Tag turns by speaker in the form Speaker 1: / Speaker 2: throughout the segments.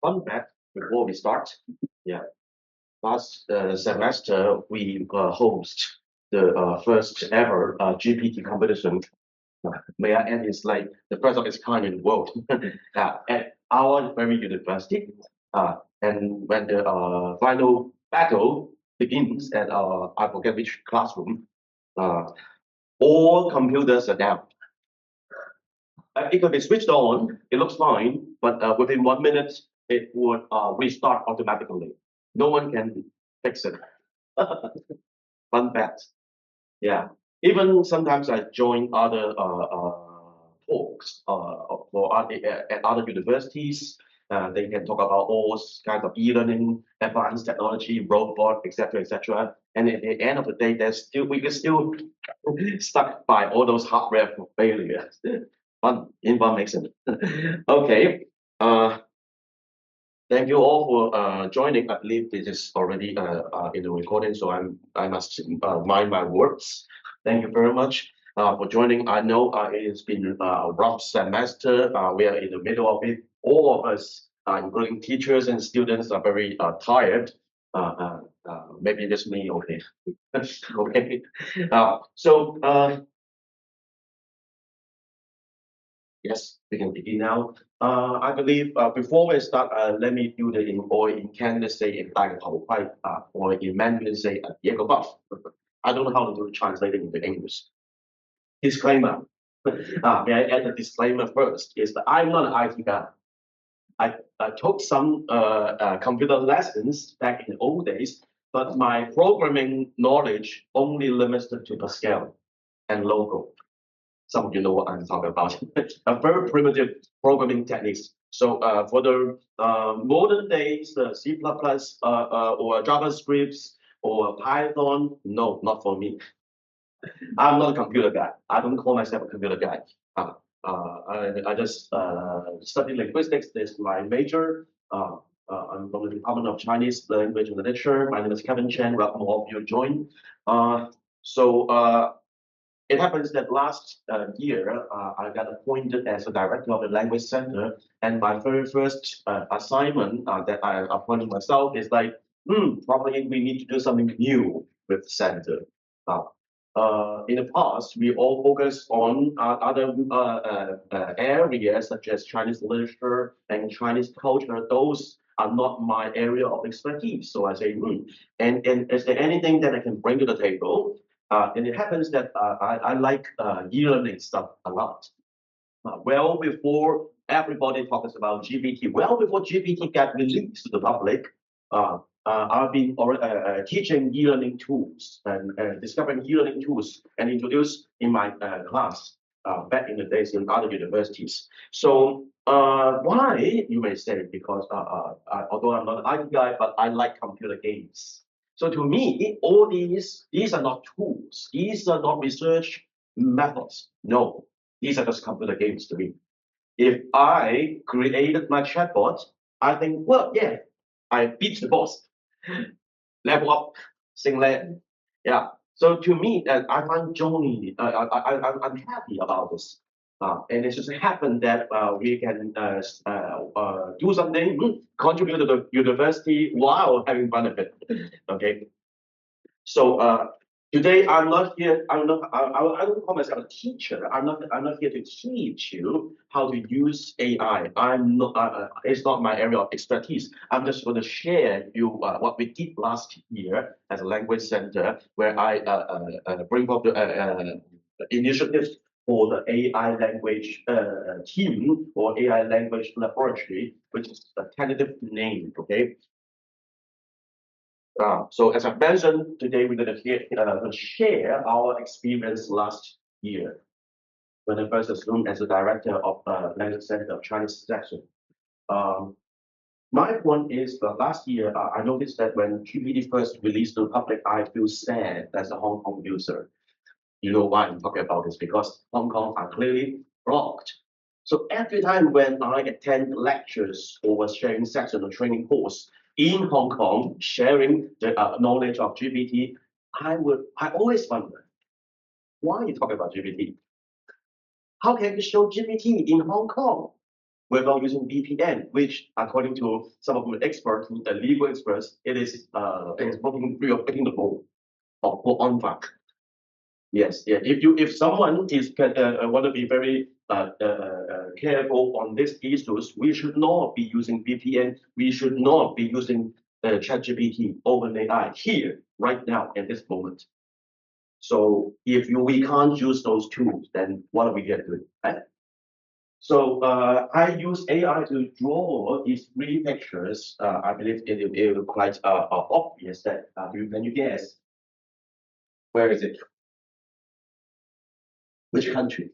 Speaker 1: Fun fact before we start. Yeah, last semester we host the first ever GPT competition. May I add, it's like the first of its kind in the world at our very university. And when the final battle begins at I forget which classroom, uh, all computers are down. It could be switched on, it looks fine, but within 1 minute, it would restart automatically. No one can fix it. Fun fact. Yeah. Even sometimes I join other talks at other universities. They can talk about all kinds of e-learning, advanced technology, robot, etc., etc. And at the end of the day, we can still stuck by all those hardware failures. Fun information. Okay. Uh, Thank you all for joining. I believe this is already in the recording, so I must mind my words. Thank you very much for joining. I know it's been a rough semester. We are in the middle of it. All of us, including teachers and students, are very tired. Maybe just me. Okay. Okay. So. Yes, we can begin now. I believe before we start, let me do the or in Canada say in 戴个头盔 or in Mandarin say 一个 buff. I don't know how to do translating into English. Disclaimer. May I add a disclaimer first? Is that I'm not an IT guy. I took some computer lessons back in the old days, but my programming knowledge only limited to Pascal and Logo. Some of you know what I'm talking about. A very primitive programming techniques. So for the modern days, the C++ or JavaScript or Python, no, not for me. I'm not a computer guy. I don't call myself a computer guy. I just study linguistics. This is my major. I'm from the Department of Chinese Language and Literature. My name is Kevin Chen. Welcome all of you to join. So it happens that last year, I got appointed as a director of the Language Center, and my very first assignment that I appointed myself is like, probably we need to do something new with the center. In the past, we all focused on other areas such as Chinese literature and Chinese culture. Those are not my area of expertise. So I say, and is there anything that I can bring to the table? And it happens that I like e-learning stuff a lot. Well before everybody talks about GPT, well before GPT got released to the public, I've been teaching e-learning tools and discovering e-learning tools and introduced in my class back in the days in other universities. So why, you may say, because although I'm not an IT guy, but I like computer games. So to me, all these are not tools. These are not research methods. No, these are just computer games to me. If I created my chatbot, I think, well, yeah, I beat the boss, level up, sing land. Yeah. So to me, I find joy. I'm happy about this. And it just happened that we can do something, contribute to the university while having fun of it. Okay. So today I'm not here. I don't call myself a teacher. I'm not here to teach you how to use AI. I'm not. It's not my area of expertise. I'm just going to share you what we did last year as a language center, where I bring up the initiatives for the AI language team or AI language laboratory, which is a tentative name. Okay. So as I mentioned, today we're going to share our experience last year when I first assumed as the director of Language Center of Chinese section. Um, my point is that last year, I noticed that when GPT first released to the public, I feel sad as a Hong Kong user. You know why I'm talking about this? Because Hong Kong are clearly blocked. So every time when I attend lectures or was sharing session or training course in Hong Kong, sharing the knowledge of GPT, I always wonder, why are you talking about GPT? How can you show GPT in Hong Kong? without using VPN, which according to some of the experts, the legal experts, it is breaking the law of ONFAC. Yes, yeah. If someone is want to be very careful on these issues, we should not be using VPN. We should not be using ChatGPT, OpenAI here right now at this moment. So if we can't use those tools, then what are we going to do? Right? So I use AI to draw these three pictures. I believe it is quite obvious that can you guess where is it? Which country?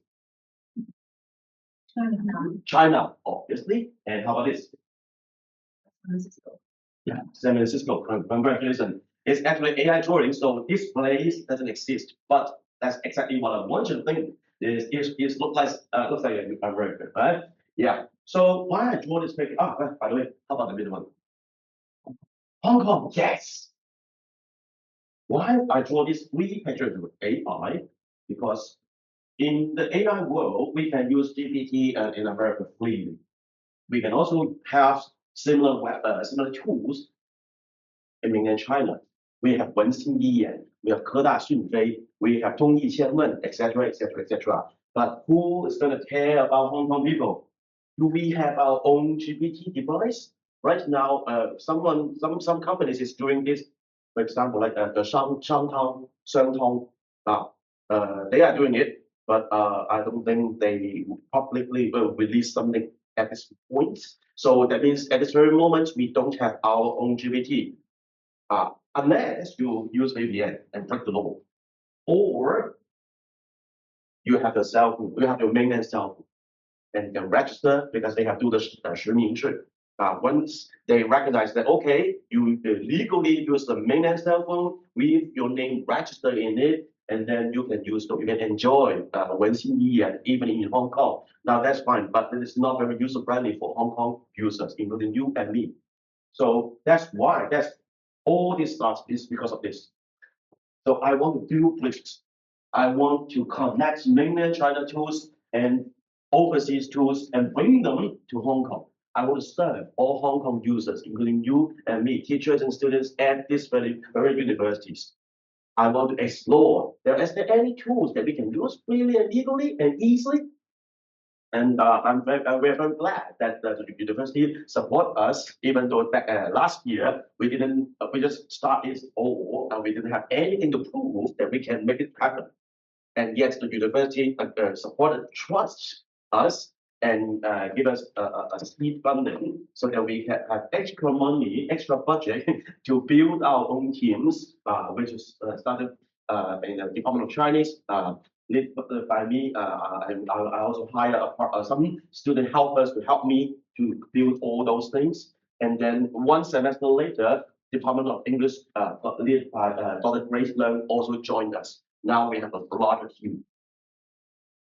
Speaker 1: China, obviously. And how about this? Yeah, San Francisco. Congratulations. It's actually AI drawing, so this place doesn't exist. But that's exactly what I want you to think. It looks like America, right? Yeah. So why I draw this picture? By the way, how about the middle one? Hong Kong, yes. Why I draw these three pictures with AI? Because in the AI world, we can use GPT in America freely. We can also have similar tools in mainland China. We have Wen Xinyiyan, we have Ke Da Xunfei, we have Tong Yi Qianwen, etc., etc., etc. But who is going to care about Hong Kong people? Do we have our own GPT device? Right now, some companies is doing this. For example, like the Shangtong, they are doing it, but I don't think they publicly will release something at this point. So that means at this very moment, we don't have our own GPT, unless you use VPN and break the law, or you have a cell phone, you have your mainland cell phone, and you can register because they have to do the 实名制. Once they recognize that, okay, you legally use the mainland cell phone with your name registered in it, and then you can you can enjoy Wen Xinyi even in Hong Kong. Now that's fine, but it is not very user friendly for Hong Kong users, including you and me. So that's why all this starts is because of this. So I want to do bridges. I want to connect mainland China tools and overseas tools and bring them to Hong Kong. I want to serve all Hong Kong users, including you and me, teachers and students at these very universities. I want to explore. Is there any tools that we can use freely and legally and easily? And we're very glad that the university support us, even though last year we just started all, and we didn't have anything to prove that we can make it happen. And yet the university supported, trust us, and give us a seed funding so that we can have extra money, extra budget to build our own teams, which is started in the Department of Chinese, led by me. I also hired some student helpers to help me to build all those things. And then one semester later, Department of English, led by Dr. Grace Leung, also joined us. Now we have a larger team.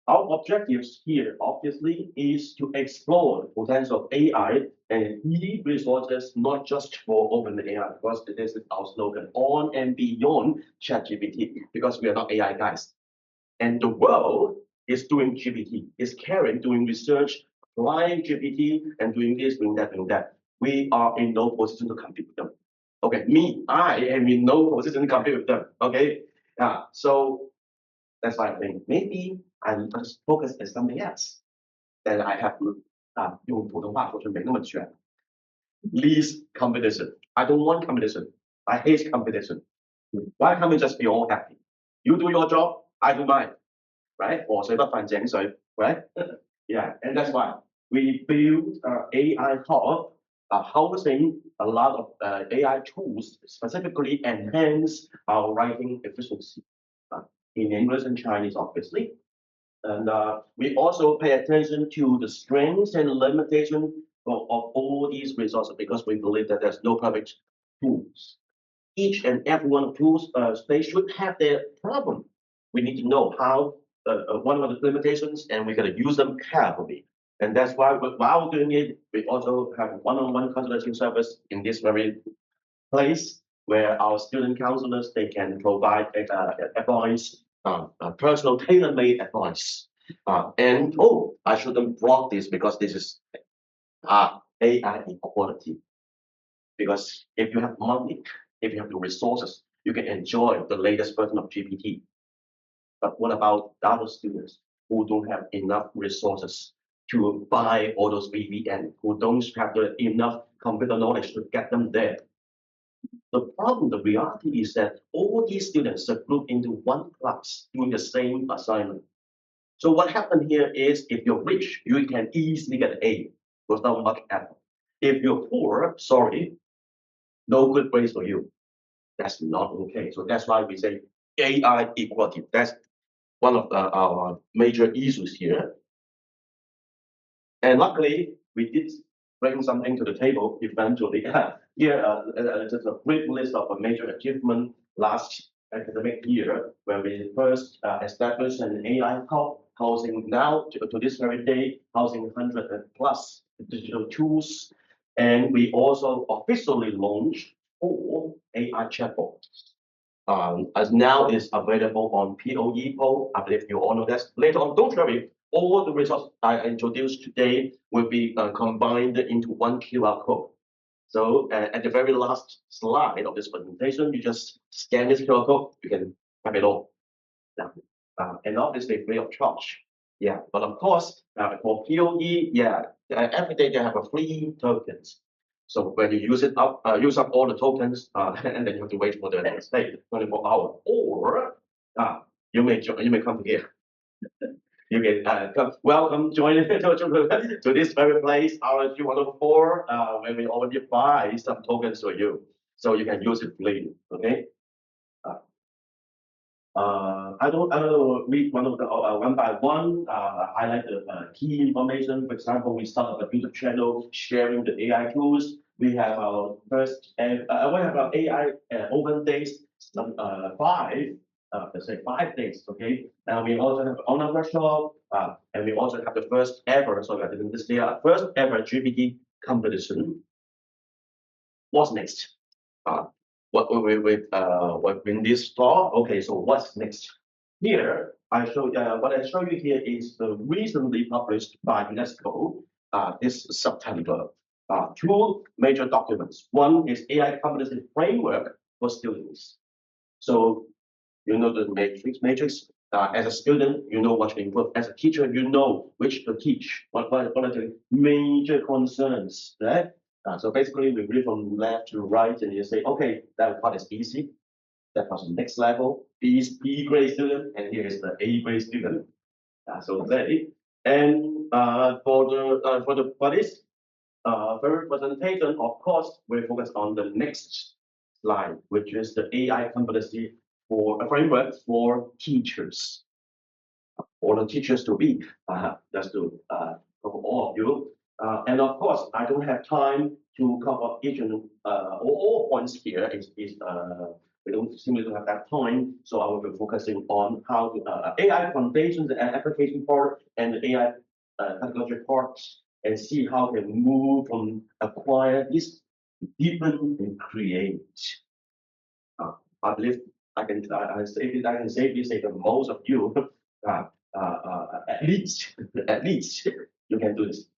Speaker 1: Our objectives here, obviously, is to explore the potential of AI and need resources, not just for OpenAI, because this is our slogan, on and beyond ChatGPT, because we are not AI guys. And the world is doing GPT, is caring, doing research, applying GPT, and doing this, doing that, doing that. We are in no position to compete with them. Okay, I am in no position to compete with them. Okay, so that's why I think maybe I must focus on something else. Then I have to 用普通话说就没那么全. Least competition. I don't want competition. I hate competition. Why can't we just be all happy? You do your job, I do mine, right? 我水不犯井水, right? Yeah, and that's why we build AI hub, housing a lot of AI tools, specifically enhance our writing efficiency in English and Chinese, obviously. And we also pay attention to the strengths and limitations of all these resources because we believe that there's no perfect tools. Each and every one of tools, they should have their problem. We need to know how, what are the limitations, and we got to use them carefully. And that's why while doing it, we also have one-on-one consulting service in this very place where our student counselors, they can provide advice, personal tailor-made advice. And I shouldn't block this because this is AI equality. Because if you have money, if you have the resources, you can enjoy the latest version of GPT. But what about the other students who don't have enough resources to buy all those VPN, who don't have enough computer knowledge to get them there? The problem, the reality is that all these students are grouped into one class doing the same assignment. So what happened here is if you're rich, you can easily get an A without much effort. If you're poor, sorry, no good grades for you. That's not okay. So that's why we say AI equality. That's one of our major issues here. And luckily, we did bring something to the table eventually. Here, just a brief list of a major achievement last academic year, where we first established an AI hub housing now to this very day, housing 100 plus digital tools. And we also officially launched 4 AI chatbots. As now is available on POE. I believe you all know that. Later on, don't worry, all the results I introduced today will be combined into one QR code. So at the very last slide of this presentation, you just scan this QR code, you can have it all. Yeah. And obviously free of charge. Yeah, but of course, for POE, every day they have a free tokens. So when you use up all the tokens, and then you have to wait for the next day, 24 hours. Or you may come here. You can welcome, join to this very place, RSG 104, where we already buy some tokens for you, so you can use it freely. Okay. I don't read one of the one by one. Highlight the key information. For example, we start a YouTube channel sharing the AI tools. We have our first, we have our AI open days, 5. Let's say 5 days. Okay, and we also have online workshop, and we also have the first ever. So I didn't this year, first ever GPT competition. What's next? What we what in this store? Okay, so what's next? Here, what I show you here is the recently published by UNESCO this September. 2 major documents. One is AI competency framework for students. So you know the matrix. As a student, you know what to improve. As a teacher, you know which to teach. What are the major concerns, right? So basically, we read from left to right, and you say, okay, that part is easy. That was the next level. B is B grade student, and here is the A grade student. So that it. And for this very presentation, of course, we focus on the next slide, which is the AI competency for a framework for teachers, or the teachers to be. Just to cover all of you. And of course, I don't have time to cover each and all points here. We don't simply don't have that time, so I will be focusing on how to AI foundations and application part and the AI technology parts, and see how we move from acquire this deepen and create. I believe I can safely say that most of you at least you can do this,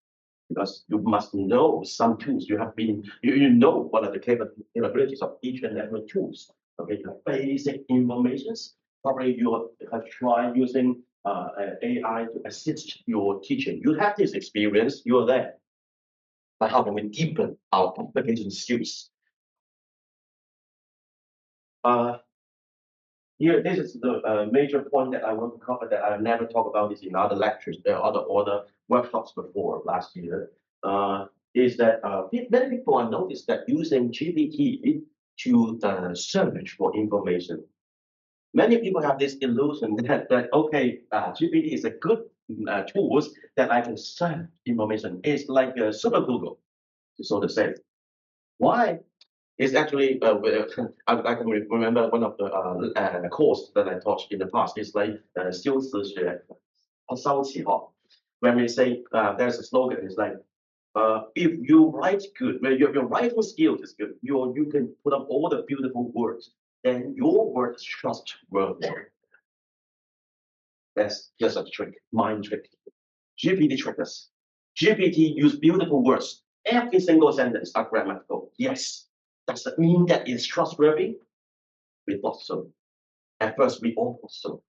Speaker 1: because you must know some tools. You know what are the capabilities of each and every tools. Okay, the basic informations. Probably you have tried using AI to assist your teaching. You have this experience. You are there. But how can we deepen our application skills? Here, this is the major point that I want to cover that I've never talked about this in other lectures, other workshops before last year. Is that many people have noticed that using GPT to search for information. Many people have this illusion that okay, GPT is a good tool that I can search information. It's like a super Google, so to say. Why? It's actually, I can remember one of the course that I taught in the past. It's like 修辞学, 烧起号. When we say there's a slogan, it's like if you write good, when your writing skills is good, you can put up all the beautiful words, then your word is trustworthy. That's just a trick, mind trick. GPT tricked us. GPT use beautiful words. Every single sentence are grammatical. Yes. Does it mean that it's trustworthy? We thought so. At first, we all thought so.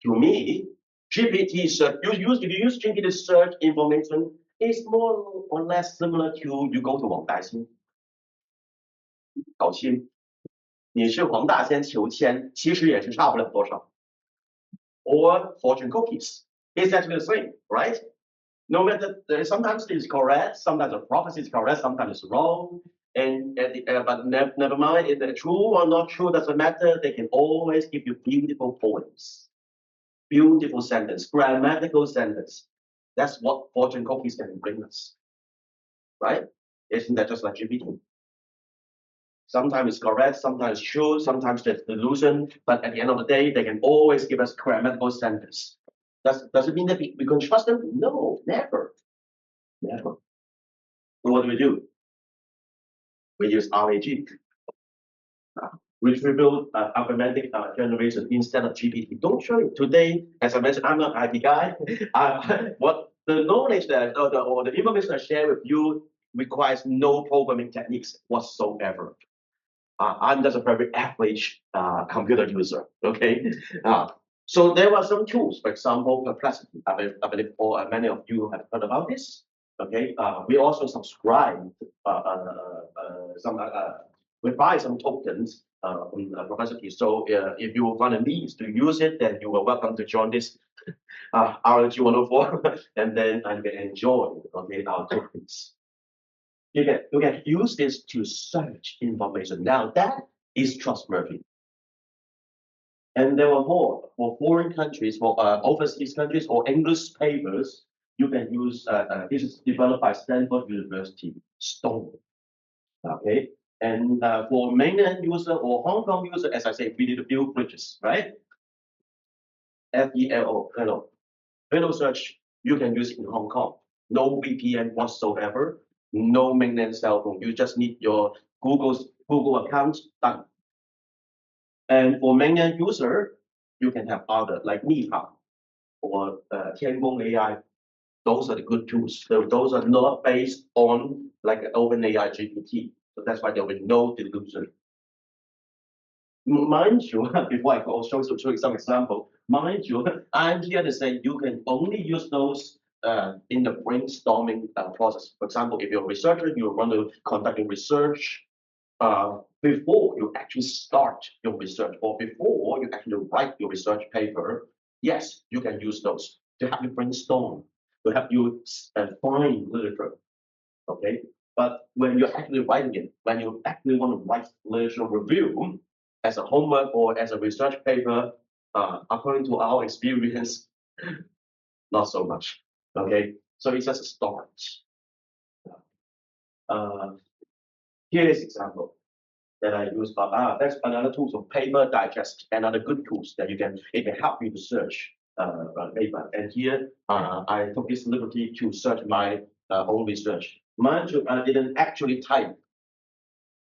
Speaker 1: To me, GPT search, if you use GPT to search information, it's more or less similar to you go to 黄大仙搞签，你去黄大仙求签，其实也是差不了多少。Or fortune cookies, it's actually the same, right? No matter, sometimes it's correct, sometimes the prophecy is correct, sometimes it's wrong. But never mind, if they're true or not true doesn't matter. They can always give you beautiful poems, beautiful sentence, grammatical sentence. That's what fortune cookies can bring us, right? Isn't that just like GPT? Sometimes it's correct, sometimes it's true, sometimes there's delusion, but at the end of the day, they can always give us grammatical sentence. Does it mean that we can trust them? No, never. Never. So what do? We use RAG, retrieval augmented generation instead of GPT. Don't show it. Today, as I mentioned, I'm an IT guy. What the knowledge that or the information I share with you requires no programming techniques whatsoever. I'm just a very average computer user. Okay. So there were some tools, for example, Perplexity. I believe many of you have heard about this. Okay. We also subscribe we buy some tokens on Perplexity. So if you find a need to use it, then you are welcome to join this RG 104, and then you can enjoy our tokens. You can use this to search information. Now that is trustworthy. And there were more for foreign countries, for overseas countries or English papers. You can use this is developed by Stanford University, Stone. Okay, and for mainland user or Hong Kong user, as I say, we need to build bridges, right? FELO, hello. Hello search you can use in Hong Kong. No VPN whatsoever. No mainland cell phone. You just need your Google account done. And for mainland user, you can have other like Nihao or Tiangong AI. Those are the good tools. Those are not based on like OpenAI GPT. So that's why there will be no delusion. Mind you, before I go show some example, mind you, I'm here to say you can only use those in the brainstorming process. For example, if you're a researcher, you want to conduct research before you actually start your research or before you actually write your research paper, yes, you can use those to help you brainstorm, to help you find literature. Okay, but when you're actually writing it, when you actually want to write literature review as a homework or as a research paper, according to our experience, not so much. Okay, so it's just a start. Here is example that I use, but that's another tool. So Paper Digest, another good tools that it can help you to search paper. And here I took this liberty to search my own research. Mind you, I didn't actually type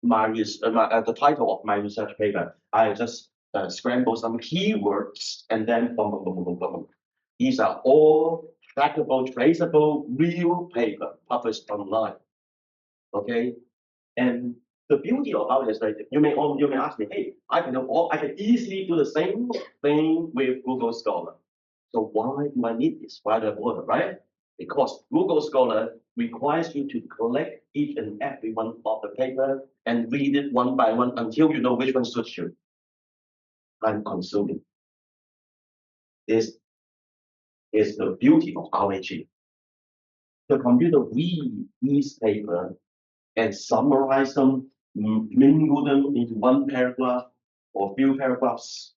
Speaker 1: the title of my research paper. I just scrambled some keywords and then boom, boom, boom, boom, boom, boom. These are all trackable, traceable, real paper published online. Okay, and the beauty about it is that you may ask me, hey, I can easily do the same thing with Google Scholar. So why do I need this? Why do I bother, right? Because Google Scholar requires you to collect each and every one of the paper and read it one by one until you know which one suits you. I'm consuming. This is the beauty of RAG. The computer reads these paper and summarize them, mingle them into one paragraph or few paragraphs.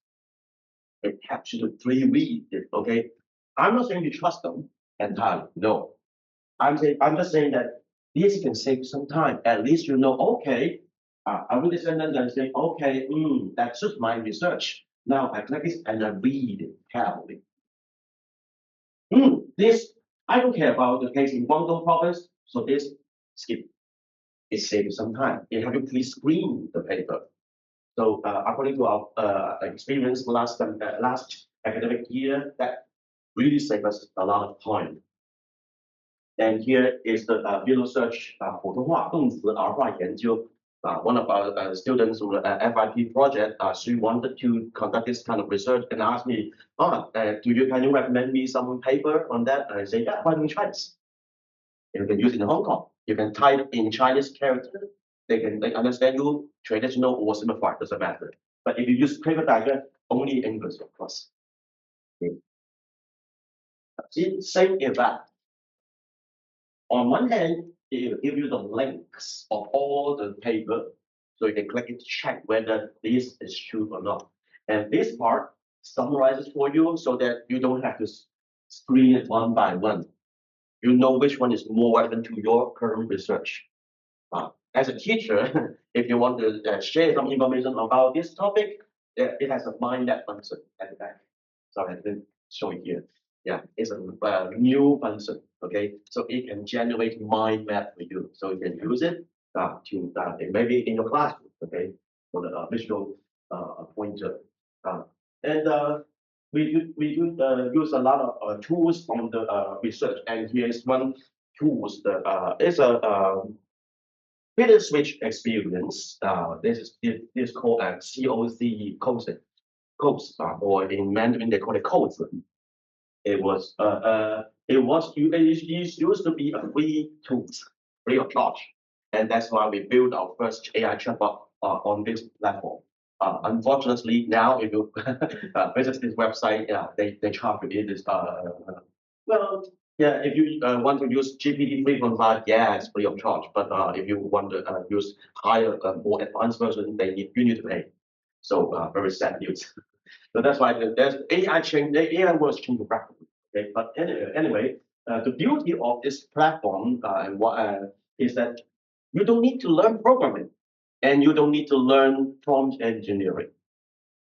Speaker 1: It helps you to pre-read it. Okay, I'm not saying you trust them entirely. No, I'm just saying that this can save some time. At least you know. Okay, I read this sentence and say, okay, that suits my research. Now I click this and I read it carefully. This I don't care about the case in Guangdong province, so this skip. It saves some time. It helps you pre-screen the paper. So according to our experience last academic year, that really saved us a lot of time. And here is the below search 普通话动词儿化研究. One of our students from the FIP project, she wanted to conduct this kind of research and asked me, can you recommend me some paper on that? And I say, yeah, why don't you try this? You can use it in Hong Kong. You can type in Chinese character. They understand you traditional or simplified, doesn't matter. But if you use paper diagram, only English, of course. Okay. Same event. On one hand, it will give you the links of all the paper, so you can click it to check whether this is true or not. And this part summarizes for you so that you don't have to screen it one by one. You know which one is more relevant to your current research. As a teacher, if you want to share some information about this topic, it has a mind map function at the back. So I didn't show it here. Yeah, it's a new function. Okay, so it can generate mind map for you. So you can use it to maybe in your classroom. Okay, for the visual pointer. And we use a lot of tools from the research. And here's one tools. It's a Beta switch experience. This is called a COC codes, or in Mandarin they call it codes. It used to be a free tool, free of charge, and that's why we built our first AI chatbot on this platform. Unfortunately, now if you visit this website, they charge you. It is well, yeah, if you want to use GPT 3.5, yeah, it's free of charge. But if you want to use higher, more advanced version, you need to pay. So very sad news. So that's why there's AI change. The AI was changing rapidly. Okay, but anyway, the beauty of this platform and what is that you don't need to learn programming, and you don't need to learn prompt engineering.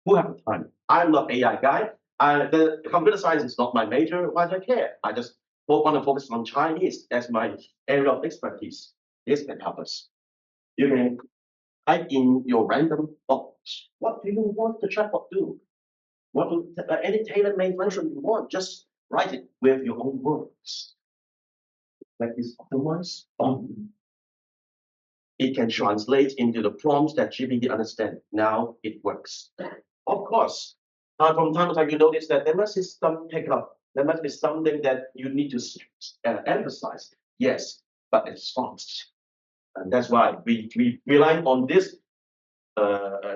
Speaker 1: Who have the time? I'm not AI guy. The computer science is not my major. Why do I care? I just want to focus on Chinese as my area of expertise. This can help us. You can type in your random box. What do you want the chatbot do? What do any tailor-made function you want? Just write it with your own words. Like this optimize. It can translate into the prompts that GPT understands. Now it works. Of course, from time to time you notice that there must be some pickup. There must be something that you need to emphasize. Yes, but it's fast. And that's why we rely on this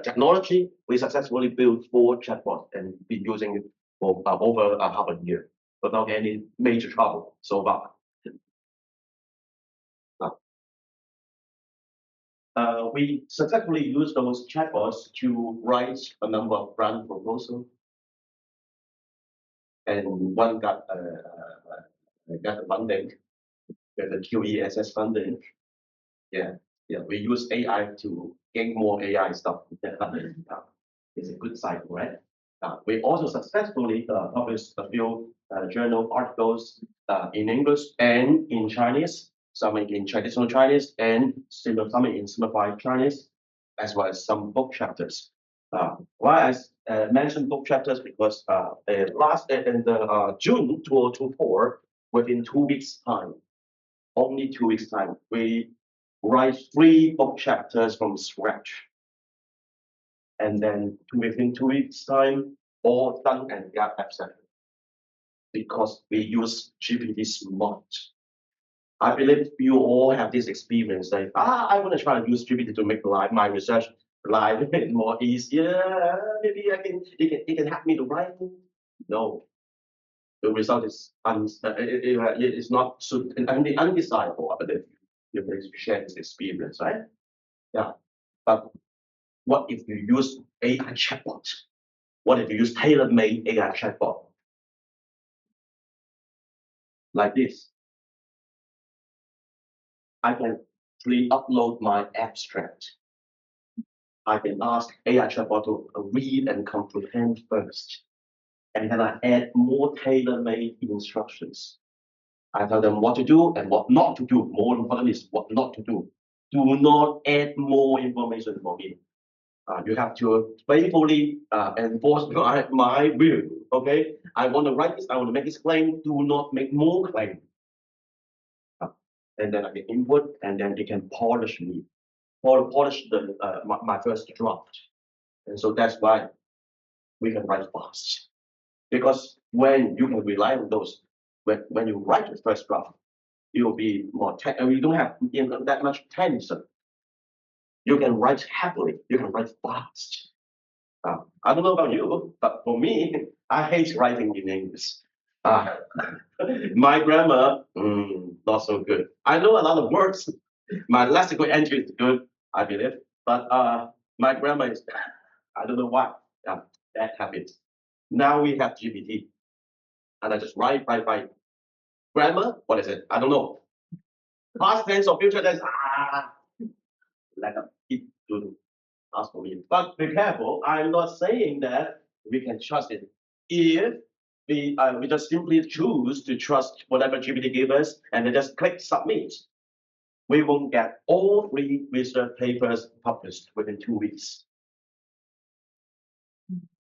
Speaker 1: technology. We successfully built 4 chatbots and been using it for over half a year without any major trouble so far. We successfully use those chatbots to write a number of grant proposals, and one got funding, the QESS funding. Yeah, we use AI to gain more AI stuff. It's a good cycle, right? We also successfully published a few journal articles in English and in Chinese, some in traditional Chinese and some in simplified Chinese, as well as some book chapters. Why I mentioned book chapters because in the June 2024, within 2 weeks time, only 2 weeks time, we write 3 book chapters from scratch. And then within 2 weeks time, all done and got accepted. Because we use GPT Smart. I believe you all have this experience, like, I want to try to use GPT to make my research life more easier. Maybe it can help me to write. No, the result is it's not undesirable. I believe you share this experience, right? Yeah, but what if you use AI chatbot? What if you use tailor-made AI chatbot? Like this. I can upload my abstract. I can ask AI chatbot to read and comprehend first. And then I add more tailor-made instructions. I tell them what to do and what not to do. More important is what not to do. Do not add more information for me. You have to faithfully enforce my will. Okay, I want to write this. I want to make this claim. Do not make more claim. and then I can input, and then they can polish the my first draft. And so that's why we can write fast. Because when you can rely on those, when you write the first draft, you'll be more you don't have that much tension. You can write happily, you can write fast. I don't know about you, but for me, I hate writing in English. Uh, my grammar, not so good. I know a lot of words. My lexical entry is good, I believe, but my grammar is, I don't know why. Bad habit. Now we have GPT, and I just write. Grammar, what is it? I don't know. Past tense or future tense, let it do ask for me. But be careful, I'm not saying that we can trust it. If we just simply choose to trust whatever GPT gives us and then just click submit, we won't get all 3 research papers published within 2 weeks.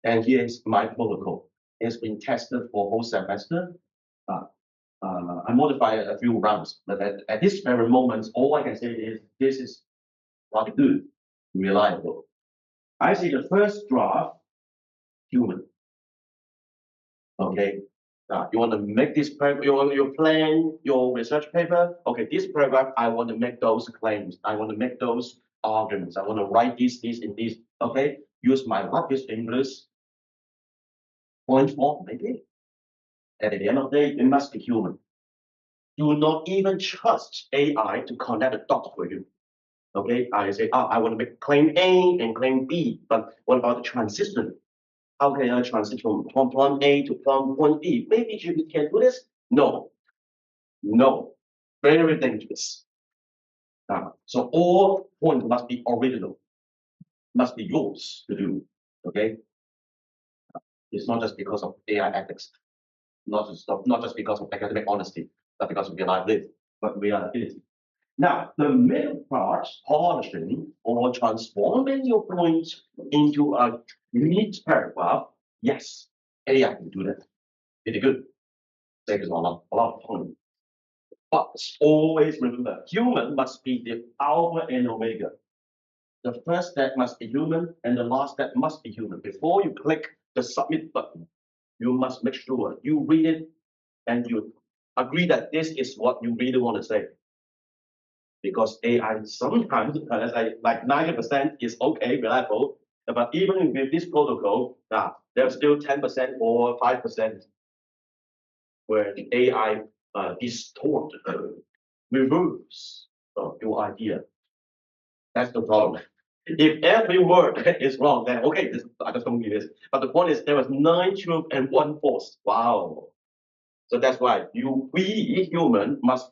Speaker 1: And here is my protocol. It's been tested for whole semester. I modified a few rounds, but at this very moment, all I can say is this is rather good, reliable. I see the first draft, human. Okay, you want to make this paper, you plan your research paper. Okay, this paragraph, I want to make those claims. I want to make those arguments. I want to write this in this. Okay, use my rapid English. Point form, maybe. At the end of the day, it must be human. Do not even trust AI to connect the dots for you. Okay, I say, I want to make claim A and claim B, but what about the transition? How can I transition from point A to point B? Maybe GPT can do this? No, very dangerous. So all points must be original, must be yours to do. Okay, it's not just because of AI ethics, not just because of academic honesty, but because of reliability. Now, the middle part, polishing or transforming your points into a neat paragraph, yes, AI can do that. Pretty good. Saves a lot of time. But always remember, human must be the alpha and omega. The first step must be human, and the last step must be human. Before you click the submit button, you must make sure you read it and you agree that this is what you really want to say. Because AI sometimes, as like 90% is okay, reliable, but even with this protocol, there's still 10% or 5% where the AI distort, reverse your idea. That's the problem. If every word is wrong, then okay, I just don't give this. But the point is, there was 9 truth and 1 false. Wow. So that's why we human must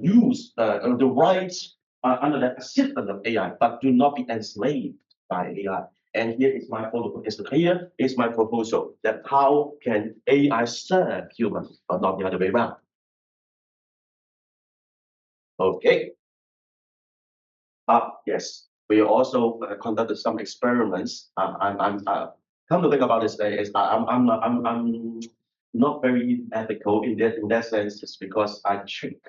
Speaker 1: use the rights under the assistance of AI, but do not be enslaved by AI. And here is my protocol. Here is my proposal that how can AI serve humans, but not the other way around. Okay. Yes, we also conducted some experiments. I'm come to think about this, I'm not very ethical in that sense, just because I trick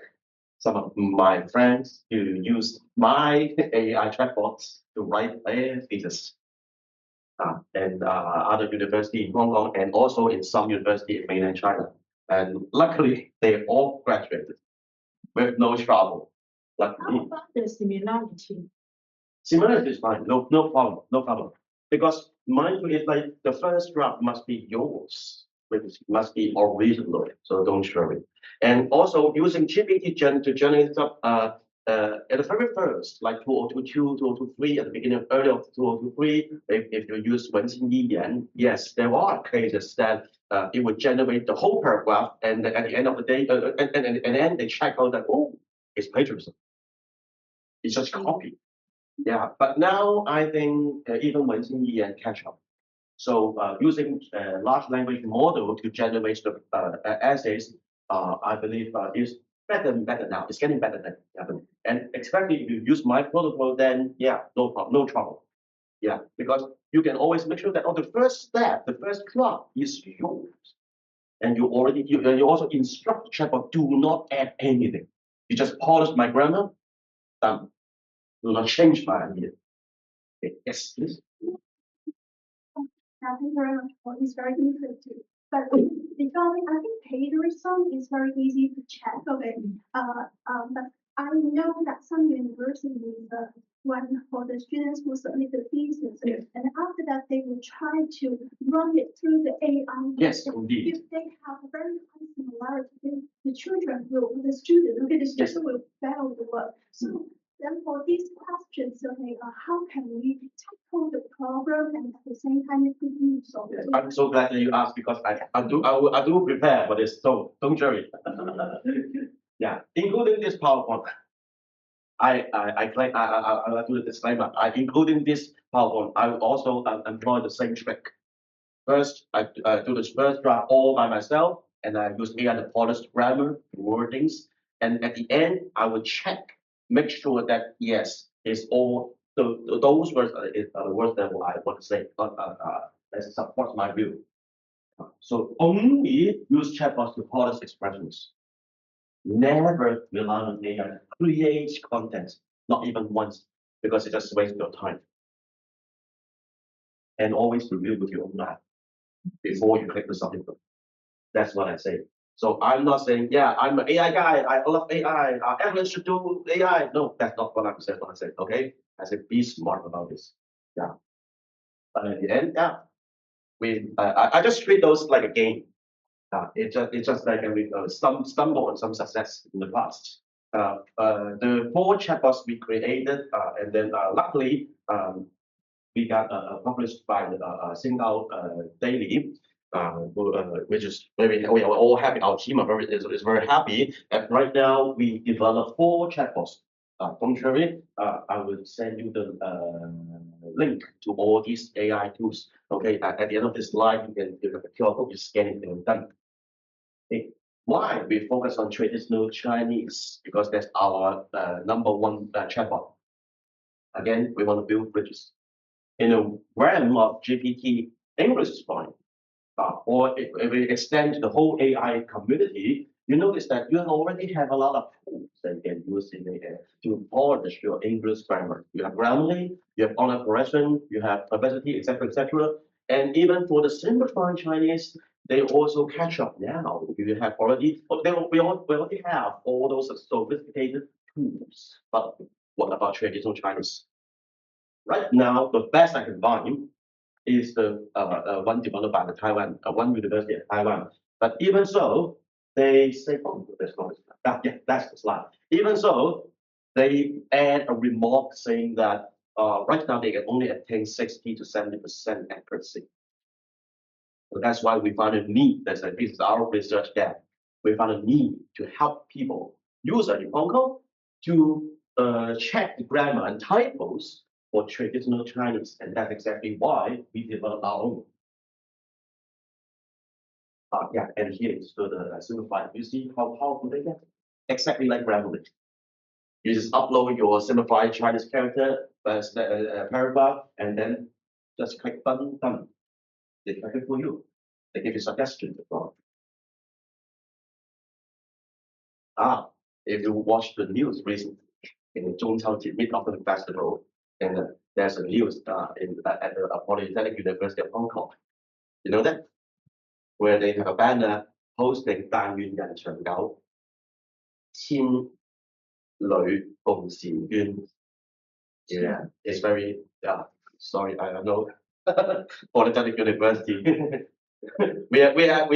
Speaker 1: some of my friends to use my AI chatbots to write their thesis. And other university in Hong Kong, and also in some university in mainland China. And luckily, they all graduated with no trouble.
Speaker 2: How about the similarity?
Speaker 1: Similarity is fine, no problem. Because mindful is like the first draft must be yours, which must be original, so don't worry. And also using GPT to generate stuff at the very first, like 2022, 2023, at the beginning early of 2023, if you use Wenxin Yiyan, yes, there are cases that it would generate the whole paragraph, and at the end of the day, and then they check out that, oh, it's plagiarism. It's just copy. Yeah, but now I think even Wenxin Yiyan catch up. So using a large language model to generate the essays, I believe is better now. It's getting better than ever. And especially if you use my protocol, then yeah, no problem, no trouble. Yeah, because you can always make sure that the first step, the first draft is yours, and you also instruct the chatbot, do not add anything. You just polish my grammar, done. Do not change my idea. Okay, yes, please.
Speaker 3: Thank you very much for it's very interesting. But regarding, I think plagiarism is very easy to check. Okay, but I know that some universities, when for the students who submit the thesis,
Speaker 1: Yes.
Speaker 3: and after that they will try to run it through the AI.
Speaker 1: Yes, indeed.
Speaker 3: If they have a very high similarity, the children will, the student, okay, the student will fail the work. So then for these questions, okay, how can we tackle the problem and at the same time make good use of
Speaker 1: Yes,
Speaker 3: it?
Speaker 1: I'm so glad that you asked because I do prepare for this, so don't worry. Yeah, including this PowerPoint. I do the disclaimer. Including this PowerPoint, I will also employ the same trick. First, I do the first draft all by myself, and I use AI to polish grammar, wordings, and at the end, I will check, make sure that yes, it's all those words are the words that I want to say, that supports my view. So only use chatbots to polish expressions. Never rely on AI to create content, not even once, because it just wastes your time. And always review with your own mind before you click the submit button. That's what I say. So I'm not saying, yeah, I'm an AI guy. I love AI. Everyone should do AI. No, that's not what I'm saying. What I said. Okay, I said be smart about this. Yeah. But at the end, yeah, I just treat those like a game. It's just like we stumble on some success in the past. The 4 chatbots we created, and then luckily we got published by Singal Daily, which is very, we are all happy. Our team is very happy. And right now we develop 4 chatbots. Don't worry, I will send you the link to all these AI tools. Okay, at the end of this slide, you have a QR code, you scan it and done. Okay. Why we focus on traditional Chinese? Because that's our #1 chatbot. Again, we want to build bridges. In a realm of GPT, English is fine. Or if we extend to the whole AI community, you notice that you already have a lot of tools that you can use in AI to polish your English grammar. You have Grammarly, you have online correction, you have Perplexity, etc., etc. And even for the simplified Chinese, they also catch up now. You have already, we already have all those sophisticated tools. But what about traditional Chinese? Right now, the best I can find is the one developed by the Taiwan, one university in Taiwan. But even so, they say, oh, that's not yeah, that's the slide. Even so, they add a remark saying that right now they can only attain 60 to 70% accuracy. So that's why we found a need. This is our research gap. We found a need to help people, users in Hong Kong, to check the grammar and typos for traditional Chinese, and that's exactly why we developed our own. Yeah, and here is the simplified. You see how powerful they get? Exactly like Grammarly. You just upload your simplified Chinese character paragraph, and then just click button, done. They check it for you. They give you suggestions as well. If you watch the news recently in the Zhongchao Mid-Autumn Festival, and there's a news at the Polytechnic University of Hong Kong. You know that? Where they have a banner posting 但願人長久，千里共嬋娟. Yeah, it's very, sorry, I know Polytechnic University. we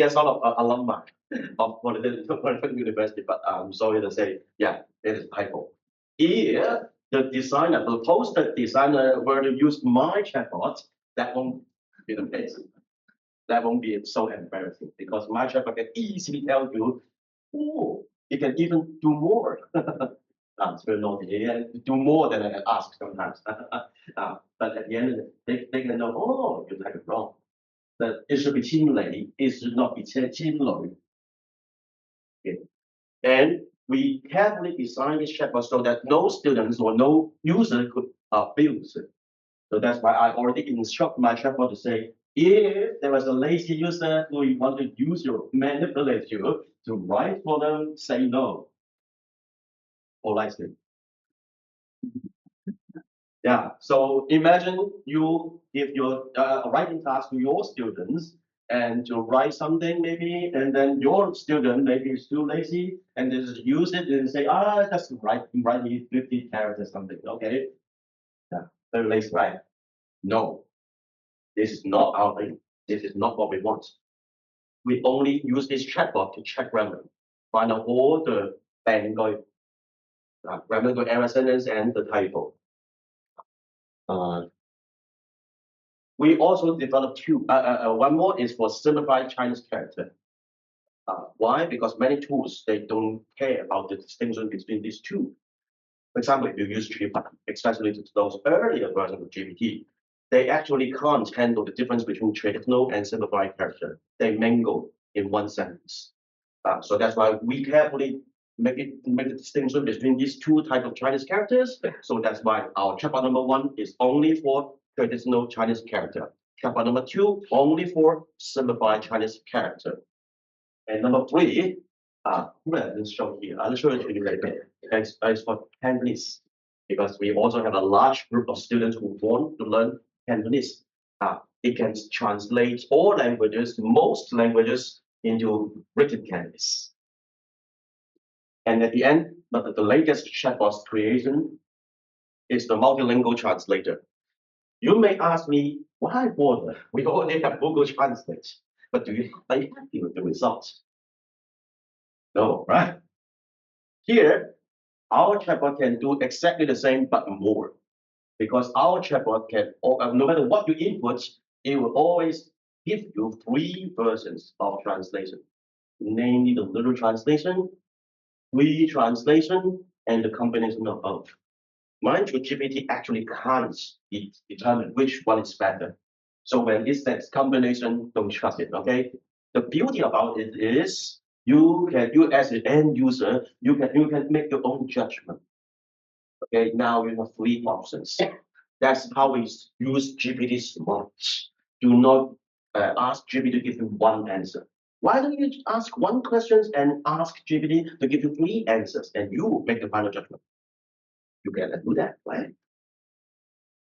Speaker 1: are sort of alumni of Polytechnic University, but I'm sorry to say, yeah, it is typo. Here, the poster designer were to use my chatbot, that won't be the case. That won't be so embarrassing because my chatbot can easily tell you, oh, it can even do more. It's very naughty. Yeah, do more than I ask sometimes. But at the end, they can know, oh, you type it wrong. That it should be 千里, it should not be 千里. Okay. And we carefully designed this chatbot so that no students or no user could abuse it. So that's why I already instruct my chatbot to say, if there was a lazy user who want to use you, manipulate you to write for them, say no. politely. Yeah, so imagine you give your writing task to your students and to write something maybe, and then your student maybe is too lazy and just use it and say, just write me 50 characters something, okay? Yeah, very lazy, right? No, this is not our thing. This is not what we want. We only use this chatbot to check grammar, find out all the grammatical error sentence and the typo. We also developed one more is for simplified Chinese character. Why? Because many tools, they don't care about the distinction between these two. For example, if you use GPT, especially to those earlier versions of GPT, they actually can't handle the difference between traditional and simplified character. They mingle in one sentence. So that's why we carefully make the distinction between these two types of Chinese characters. So that's why our chatbot number 1 is only for traditional Chinese character. Chatbot number 2 only for simplified Chinese character. And number 3, let's show here. I'll show it to you later. It's for Cantonese, because we also have a large group of students who want to learn Cantonese. It can translate all languages, most languages, into written Cantonese. And at the end, the latest chatbot creation is the multilingual translator. You may ask me, why bother? We already have Google Translate, but are you happy with the results? No, right? Here, our chatbot can do exactly the same, but more. Because our chatbot can, no matter what you input, it will always give you 3 versions of translation, namely the literal translation, free translation, and the combination of both. Mind you, GPT actually can't determine which one is better. So when it says combination, don't trust it, okay? The beauty about it is you as an end user, you can make your own judgment. Okay, now you have 3 options. That's how we use GPT smart. Do not ask GPT to give you one answer. Why don't you ask one question and ask GPT to give you 3 answers, and you make the final judgment? You cannot do that, right?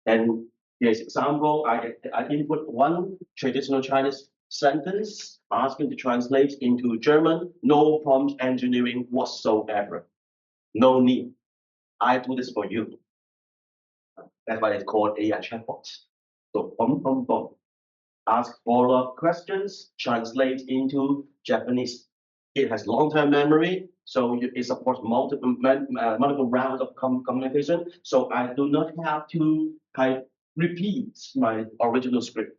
Speaker 1: And here's example. I input one traditional Chinese sentence, asking to translate into German. No prompt engineering whatsoever. No need. I do this for you. That's why it's called AI chatbot. So boom. Ask follow-up questions, translate into Japanese. It has long-term memory, so it supports multiple rounds of communication. So I do not have to repeat my original script.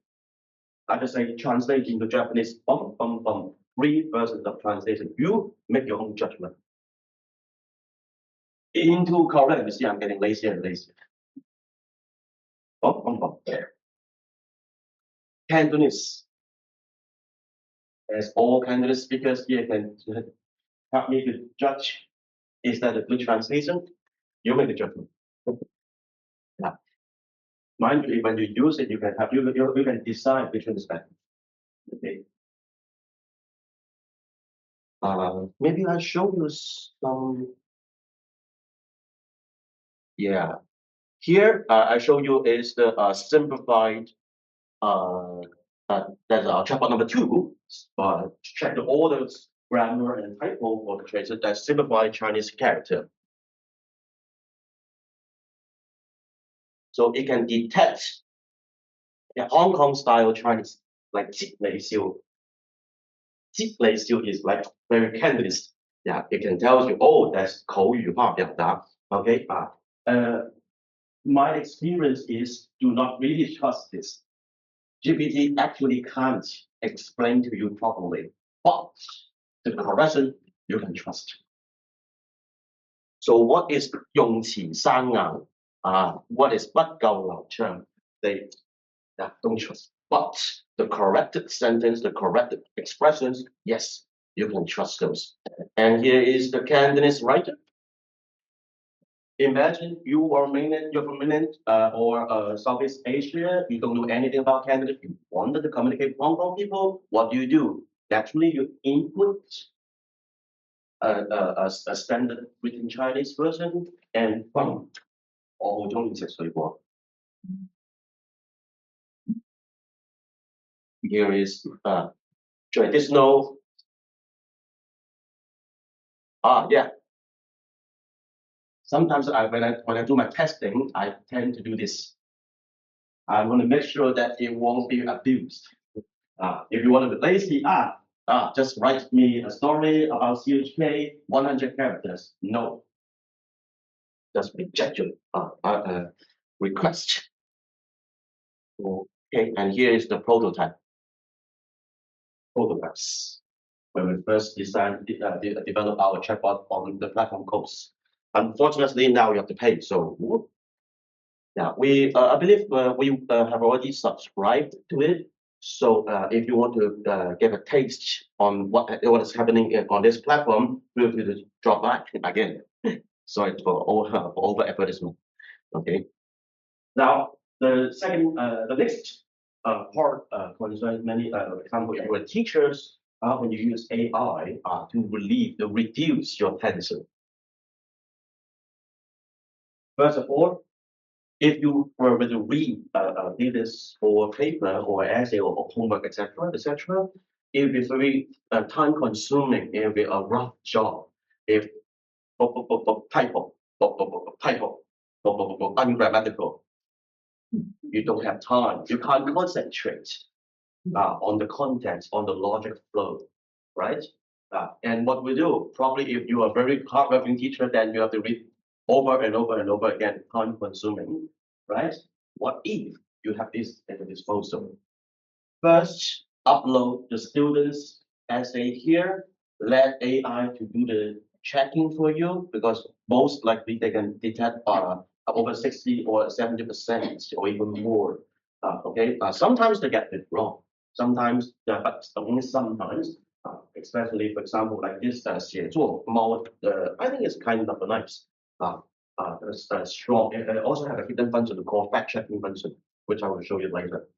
Speaker 1: I just say translate into Japanese. 3 versions of translation. You make your own judgment. Into Korean, you see, I'm getting lazier and lazier. Cantonese. As all Cantonese speakers here can help me to judge, is that a good translation? You make the judgment. Yeah. Mind you, when you use it, you can decide which one is better. Okay. Maybe I'll show you some. Yeah. Here, I show you is the simplified. That's our chatbot number 2. Check all the grammar and typo for the translation. That's simplified Chinese character. So it can detect the Hong Kong style Chinese, like 积累修. 积累修 is like very Cantonese. Yeah, it can tell you, oh, that's 口语化表达. Okay, my experience is do not really trust this. GPT actually can't explain to you properly, but the correction you can trust. So what is 用詞生硬? What is 不夠流暢? They don't trust. But the corrected sentence, the corrected expressions, yes, you can trust those. And here is the Cantonese writer. Imagine you're from mainland or Southeast Asia, you don't know anything about Canada, you wanted to communicate with Hong Kong people, what do? Naturally, you input a standard written Chinese version and from 我好中意食水果。Here is traditional. Yeah. Sometimes when I do my testing, I tend to do this. I want to make sure that it won't be abused. If you want to be lazy, just write me a story about CHK, 100 characters. No. Just reject your request. Okay, and here is the prototype. Photographs. When we first develop our chatbot on the platform codes. Unfortunately, now you have to pay. So, yeah, I believe we have already subscribed to it. So, if you want to get a taste on what is happening on this platform, feel free to drop by again. Sorry for over advertisement. Okay. Now, the next part concerns many, for example, if you're teachers, when you use AI to reduce your tension. First of all, if you were to read this for paper or essay or homework, etc., etc., it will be very time-consuming. It will be a rough job. If typo, ungrammatical, you don't have time. You can't concentrate on the content, on the logic flow, right? And what we do, probably if you are a very hardworking teacher, then you have to read over and over and over again, time consuming, right? What if you have this at your disposal? First, upload the students' essay here, let AI to do the checking for you, because most likely they can detect over 60 or 70% or even more. Okay, sometimes they get it wrong. Sometimes, but only sometimes, especially for example, like this 写作 mode, I think it's kind of nice. It's strong. It also have a hidden function called fact checking function, which I will show you later.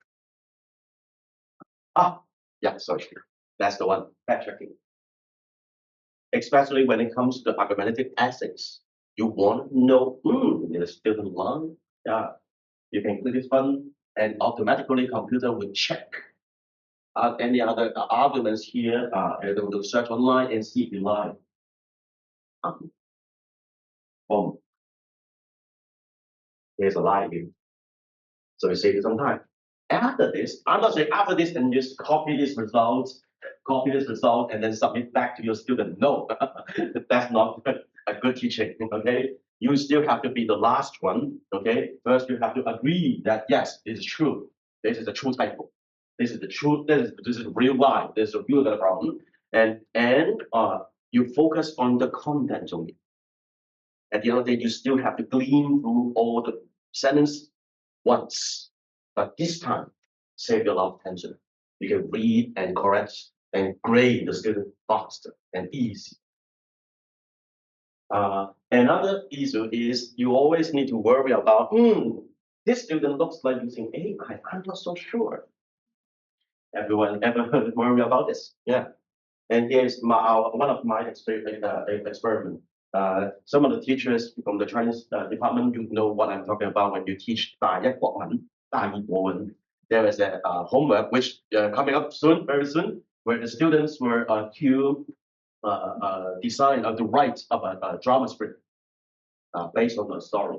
Speaker 1: Yeah, sorry, that's the one, fact checking. Especially when it comes to argumentative essays, you want to know, the student line. Yeah, you can click this button, and automatically computer will check any other arguments here. It will search online and see if you lie. Boom. There's a lie here. So you save you some time. After this, I'm not saying after this and just copy this result, and then submit back to your student. No, that's not a good teaching. Okay, you still have to be the last one. Okay, first you have to agree that yes, this is true. This is a true typo. This is the truth. This is real lie. This is a real problem. And you focus on the content only. At the end of the day, you still have to glean through all the sentence once. But this time, save you a lot of tension. You can read and correct and grade the student faster and easy. Another issue is you always need to worry about, this student looks like using AI. I'm not so sure. Everyone ever worry about this? Yeah. And here's one of my experiment. Some of the teachers from the Chinese department, you know what I'm talking about when you teach 大一國文, 大一國文. There is a homework which coming up soon, very soon, where the students were to design or to write about a drama script based on the story.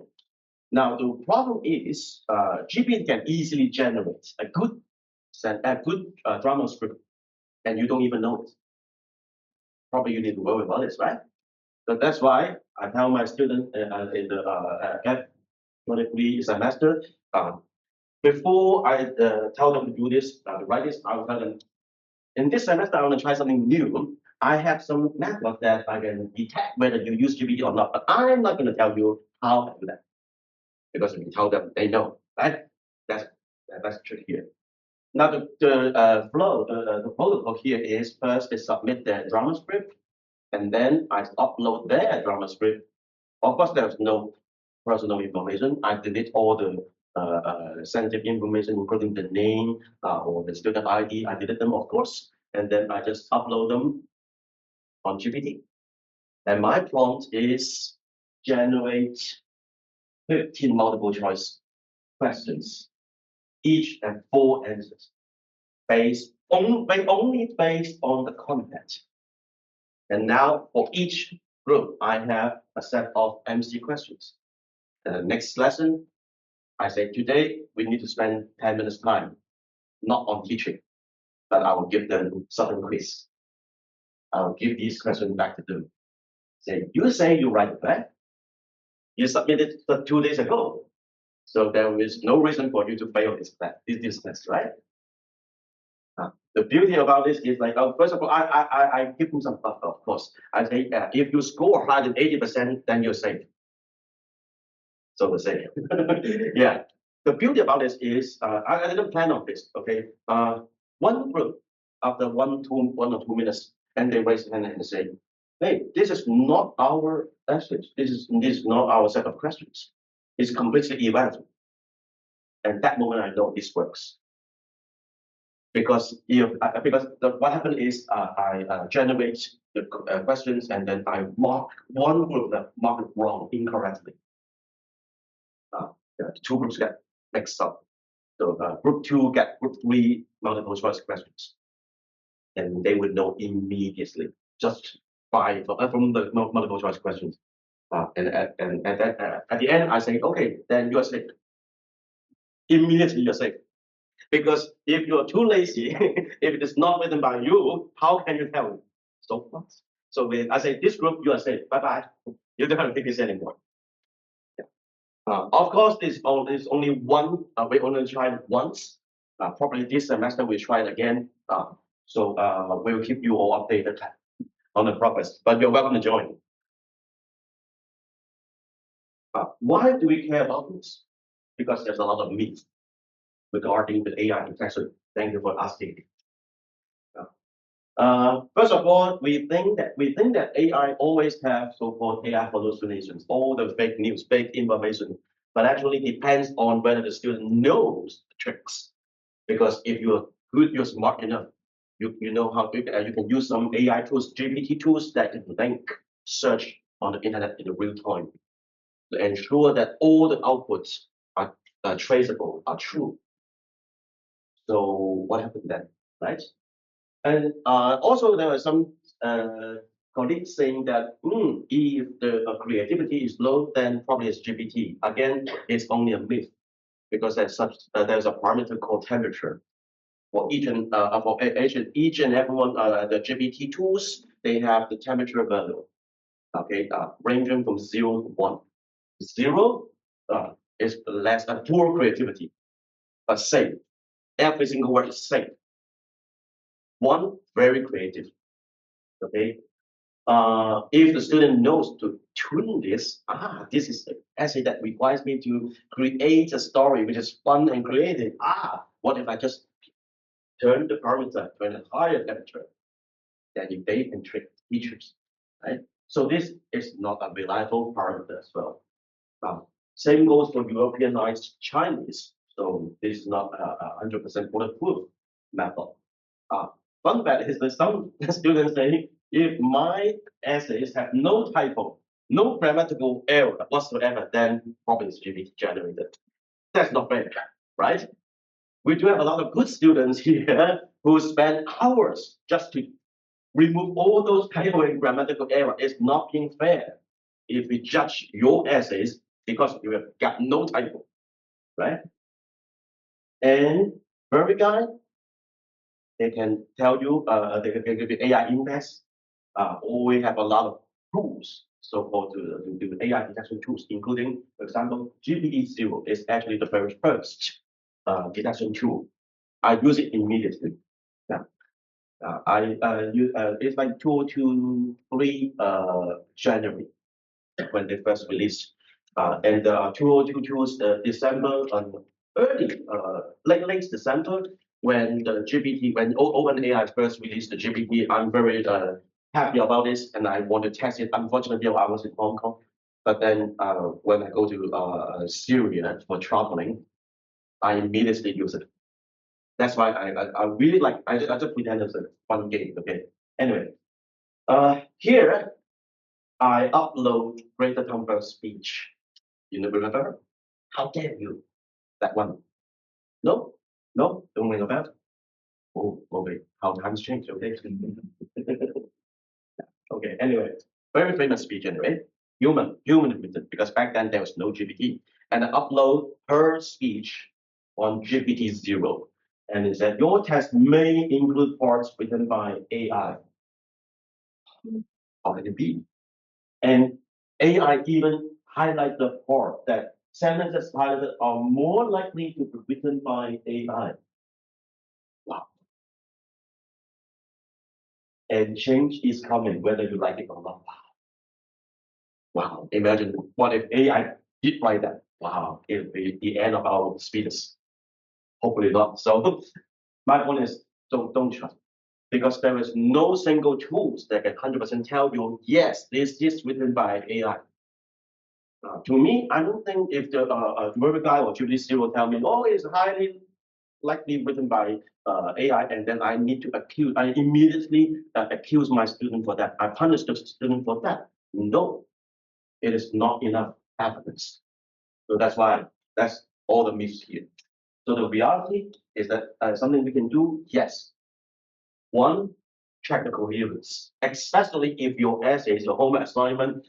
Speaker 1: Now the problem is GPT can easily generate a good drama script, and you don't even know it. Probably you need to worry about this, right? So that's why I tell my students in the F23 semester, before I tell them to do this, write this, I will tell them, in this semester, I want to try something new. I have some method that I can detect whether you use GPT or not, but I'm not going to tell you how to do that. Because if you tell them, they know, right? That's the trick here. Now the flow, the protocol here is first they submit their drama script, and then I upload their drama script. Of course, there's no personal information. I delete all the sensitive information, including the name or the student ID. I delete them, of course, and then I just upload them on GPT. And my prompt is generate 15 multiple choice questions, each have 4 answers, only based on the content. And now for each group, I have a set of MC questions. The next lesson, I say today we need to spend 10 minutes time, not on teaching, but I will give them certain quiz. I'll give these questions back to them. Say you write that. You submitted 2 days ago. So there is no reason for you to fail this test, right? The beauty about this is like, first of all, I give them some buffer, of course. I say, if you score higher than 80%, then you're safe. So to say, yeah. The beauty about this is, I didn't plan on this, okay? One group, after 1 or 2 minutes, and they raise their hand and say, hey, this is not our message. This is not our set of questions. It's completely irrelevant. And that moment I know this works. Because what happened is I generate the questions and then I mark one group that marked it wrong incorrectly. The 2 groups get mixed up. So group 2 get group 3 multiple choice questions, and they would know immediately just from the multiple choice questions. And at the end, I say, okay, then you are safe. Immediately you're safe. Because if you're too lazy, if it is not written by you, how can you tell? So fast. So I say, this group, you are safe. Bye-bye. You don't have to take this anymore. Yeah. Of course, this is only one. We only tried once. Probably this semester we try it again. So we'll keep you all updated on the progress. But you're welcome to join. Why do we care about this? Because there's a lot of myths regarding the AI detection. Thank you for asking. First of all, we think that AI always have so-called AI hallucinations, all the fake news, fake information, but actually depends on whether the student knows the tricks. Because if you're good, you're smart enough, you know how to, you can use some AI tools, GPT tools that can link search on the internet in real time to ensure that all the outputs are traceable, are true. So what happened then, right? And also there were some colleagues saying that if the creativity is low, then probably it's GPT. Again, it's only a myth because there's a parameter called temperature. For each and every one, the GPT tools, they have the temperature value, okay, ranging from 0 to 1. 0 is less than poor creativity, but safe. Every single word is safe. 1, very creative. Okay. If the student knows to tune this, this is the essay that requires me to create a story which is fun and creative. What if I just turn the parameter to a higher temperature? Then they can trick teachers, right? So this is not a reliable parameter as well. Same goes for Europeanized Chinese. So this is not a 100% bulletproof method. Fun fact is that some students say, if my essays have no typo, no grammatical error whatsoever, then probably it's GPT generated. That's not fair, right? We do have a lot of good students here who spend hours just to remove all those typo and grammatical error. It's not being fair if we judge your essays because you have got no typo, right? And very guy, they can tell you, they can give you AI index. Or we have a lot of tools, so-called to do AI detection tools, including, for example, GPT-0 is actually the very first detection tool. I use it immediately. Yeah. It's like 2023 January when they first released, and 2022 December early late December when the GPT when OpenAI first released the GPT. I'm very happy about this, and I want to test it. Unfortunately, I was in Hong Kong, but then when I go to Syria for traveling, I immediately use it. That's why I really like. I just pretend it's a fun game. Okay. Anyway, here I upload Greta Thunberg's speech. You know, remember? How dare you? That one. No, don't ring a bell. Oh, okay. How times change, okay? Okay, anyway, very famous speech anyway. Human written, because back then there was no GPT. And I upload her speech on GPT-0. And it said, your text may include parts written by AI. How can it be? And AI even highlight the part that sentences highlighted are more likely to be written by AI. Wow. And change is coming, whether you like it or not. Wow. Imagine what if AI did write that? Wow. It'll be the end of our species. Hopefully not. So my point is don't trust. Because there is no single tools that can 100% tell you, yes, this is written by AI. To me, I don't think if the whoever guy or GPTC will tell me, oh, it's highly likely written by AI, and then I need to accuse, I immediately accuse my student for that. I punish the student for that. No, it is not enough evidence. So that's all the myths here. So the reality is that something we can do, yes. One, check the coherence, especially if your essays, your homework assignment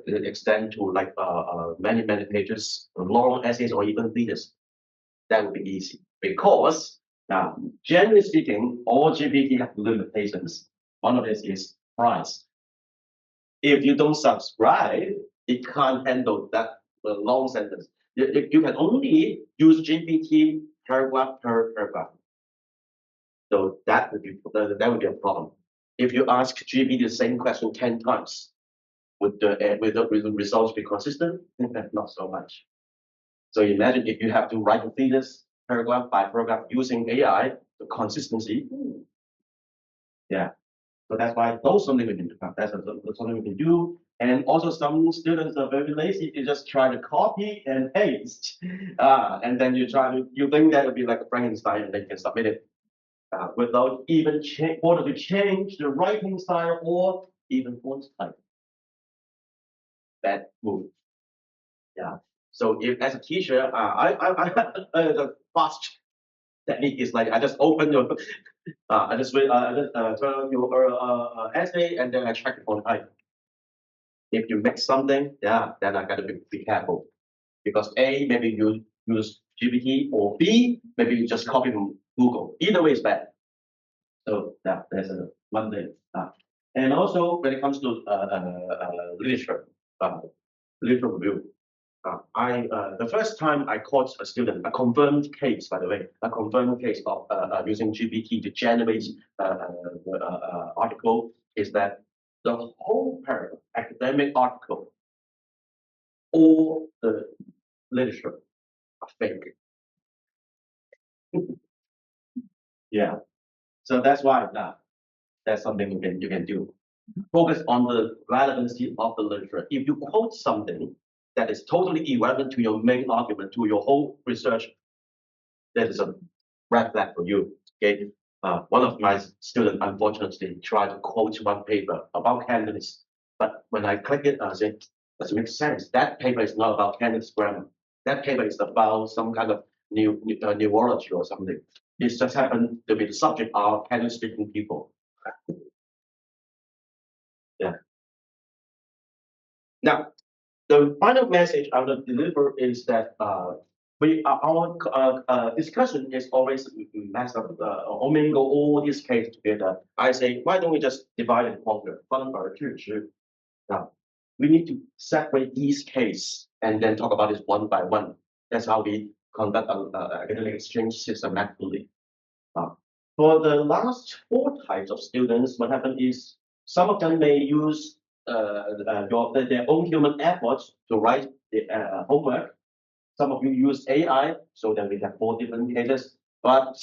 Speaker 1: extend to like many pages, long essays, or even thesis. That would be easy because generally speaking, all GPT have limitations. One of this is price. If you don't subscribe, it can't handle that long sentence. You can only use GPT paragraph per paragraph. So that would be a problem. If you ask GPT the same question 10 times, would the results be consistent? Not so much. So imagine if you have to write a thesis paragraph by paragraph using AI, the consistency. Yeah. So that's why those something we can do. That's something we can do. And also some students are very lazy. They just try to copy and paste. And then you think that would be like a Frankenstein and they can submit it without even order to change the writing style or even font type. Bad move. Yeah. So if as a teacher, the fast technique is like I just open your, I just turn your essay and then I check the font type. If you make something, yeah, then I gotta be careful because A, maybe you use GPT, or B, maybe you just copy from Google. Either way is bad. So yeah, that's one thing. And also when it comes to literature, literature review, the first time I caught a student, a confirmed case, by the way, a confirmed case of using GPT to generate the article is that the whole paragraph, academic article, all the literature are fake. Yeah. So that's why that's something you can do. Focus on the relevancy of the literature. If you quote something that is totally irrelevant to your main argument, to your whole research, that is a red flag for you. Okay. One of my students unfortunately tried to quote one paper about candidates, but when I click it, I say, doesn't make sense. That paper is not about candidates grammar. That paper is about some kind of neurology or something. It just happened to be the subject of candidate speaking people. Yeah. Now, the final message I will deliver is that our discussion is always messed up, mingle all these cases together. I say, why don't we just divide and conquer? Now, we need to separate these cases and then talk about it one by one. That's how we conduct academic exchange systematically. For the last 4 types of students, what happened is some of them may use their own human efforts to write the homework. Some of you use AI, so then we have 4 different cases. But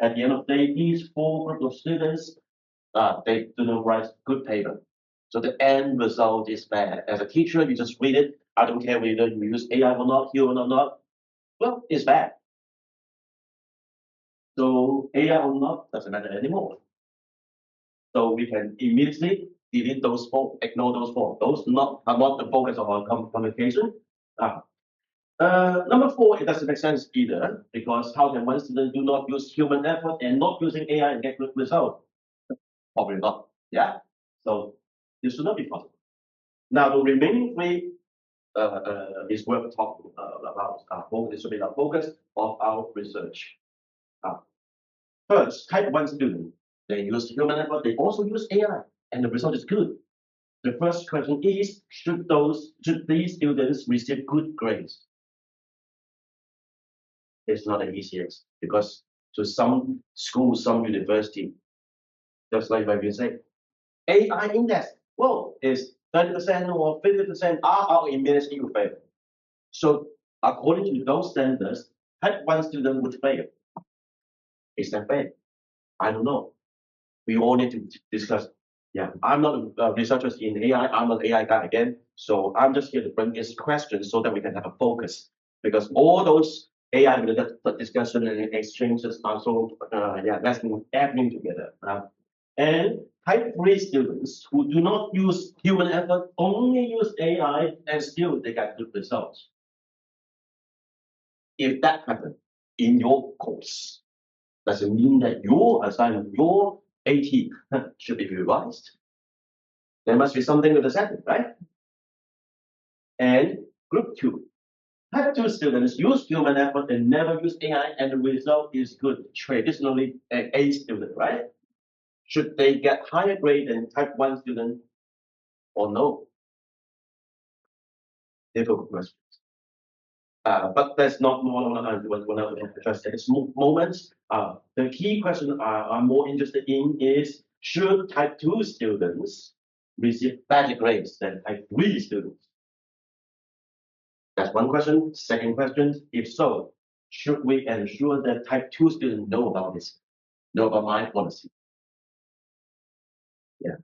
Speaker 1: at the end of the day, these 4 groups of students, they do not write good paper. So the end result is bad. As a teacher, you just read it. I don't care whether you use AI or not, human or not. Well, it's bad. So AI or not doesn't matter anymore. So we can immediately delete those four, ignore those four. Those are not the focus of our communication. Number four, it doesn't make sense either, because how can one student do not use human effort and not using AI and get good result? Probably not. Yeah. So this should not be possible. Now the remaining three is worth talking about. This should be the focus of our research. First, type 1 student, they use human effort, they also use AI, and the result is good. The first question is, should these students receive good grades? It's not an easy answer, because to some schools, some university, just like when we say, AI index, well, is 30% or 50% are out in minutes you fail. So according to those standards, type 1 student would fail. Is that fair? I don't know. We all need to discuss. Yeah, I'm not a researcher in AI. I'm an AI guy again. So I'm just here to bring this question so that we can have a focus. Because all those AI related discussion and exchanges are so that's happening together. And type 3 students who do not use human effort, only use AI, and still they get good results. If that happens in your course, does it mean that your assignment, your AT should be revised? There must be something with the setting, right? And group 2. Type 2 students use human effort and never use AI, and the result is good. Traditionally, an A student, right? Should they get higher grade than type 1 student or no? Difficult questions. But that's not one of the address moments. The key question I'm more interested in is, should type 2 students receive better grades than type 3 students? That's one question. Second question, if so, should we ensure that type 2 students know about this, know about my policy? Yeah,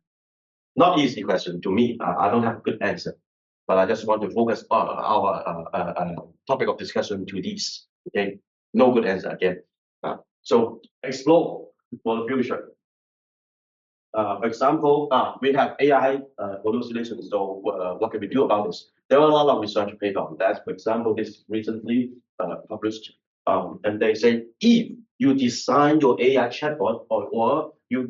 Speaker 1: not easy question to me. I don't have a good answer, but I just want to focus on our topic of discussion to these. Okay, no good answer again. So explore for the future. For example, we have AI hallucinations. So what can we do about this? There are a lot of research paper on that. For example, this recently published, and they say if you design your AI chatbot or you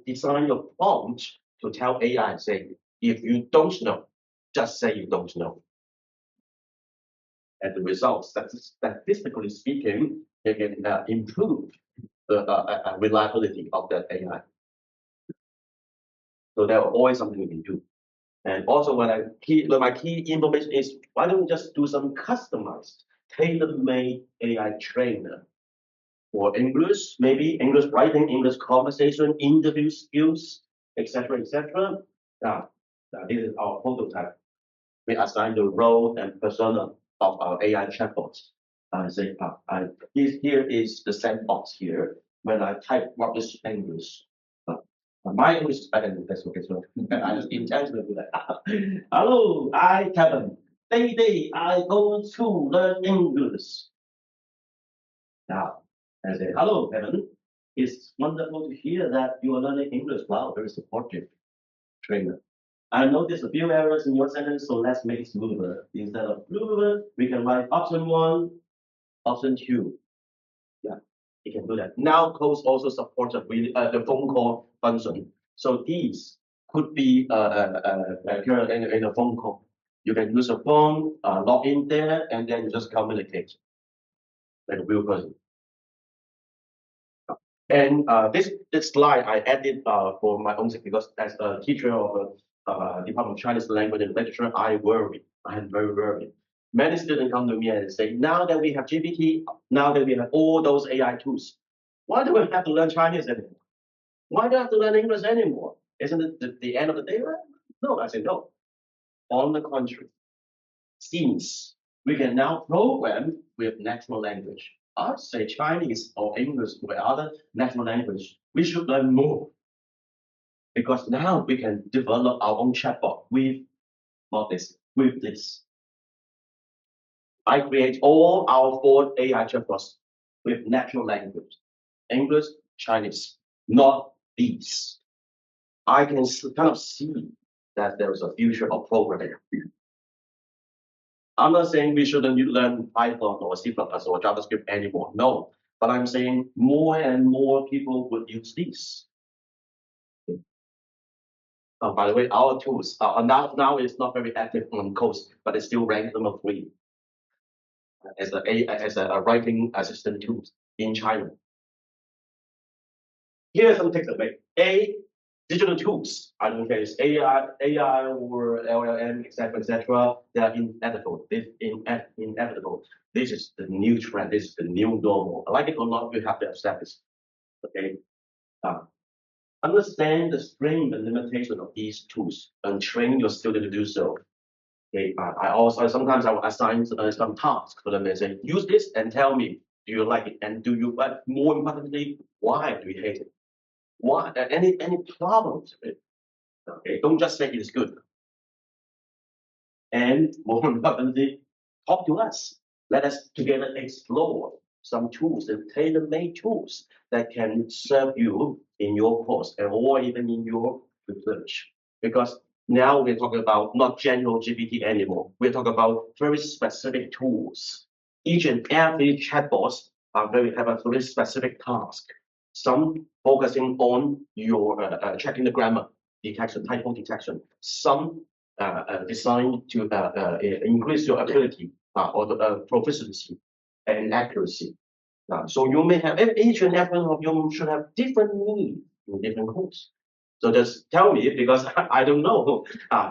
Speaker 1: design your prompt to tell AI, say, if you don't know, just say you don't know. And the results, statistically speaking, they can improve the reliability of that AI. So there are always something we can do. And also, my key information is, why don't we just do some customized, tailor-made AI trainer for English, maybe English writing, English conversation, interview skills, etc., etc. This is our prototype. We assign the role and persona of our AI chatbots. Here is the sandbox here. When I type what is English, my English is better than this. Okay, so I just intentionally do that. Hello, I Kevin. Day, I go to learn English. Now, I say, hello, Kevin. It's wonderful to hear that you are learning English. Wow, very supportive trainer. I noticed a few errors in your sentence, so let's make it smoother. Instead of smoother, we can write option 1, option 2. Yeah, you can do that. Now, Code also supports the phone call function. So these could be in a phone call. You can use a phone, log in there, and then you just communicate like a real person. And this slide I added for my own sake, because as a teacher of Department of Chinese Language and Literature, I worry. I am very worried. Many students come to me and say, now that we have GPT, now that we have all those AI tools, why do we have to learn Chinese anymore? Why do I have to learn English anymore? Isn't it the end of the day? No, I say no. On the contrary, since we can now program with natural language, I say Chinese or English or other natural language, we should learn more. Because now we can develop our own chatbot with this. I create all our 4 AI chatbots with natural language, English, Chinese, not these. I can kind of see that there is a future of programming. I'm not saying we shouldn't learn Python or C++ or JavaScript anymore. No, but I'm saying more and more people would use these. By the way, our tools now it's not very active on Coast, but it's still ranked number 3 as a writing assistant tool in China. Here are some takeaway. Digital tools, I don't care, it's AI or LLM, etc. They are inevitable. Inevitable. This is the new trend. This is the new normal. Like it or not, you have to accept this. Okay. Understand the strength and limitation of these tools and train your student to do so. Okay. Sometimes I will assign some tasks for them and say, use this and tell me, do you like it? And do you, but more importantly, why do you hate it? What any problems with it? Okay, don't just say it is good. And more importantly, talk to us. Let us together explore some tools and tailor-made tools that can serve you in your course or even in your research. Because now we're talking about not general GPT anymore. We're talking about very specific tools. Each and every chatbot have a very specific task. Some focusing on your checking the grammar detection, typo detection. Some designed to increase your ability or the proficiency and accuracy. So you may have each and every one of you should have different needs in different courses. So just tell me because I don't know.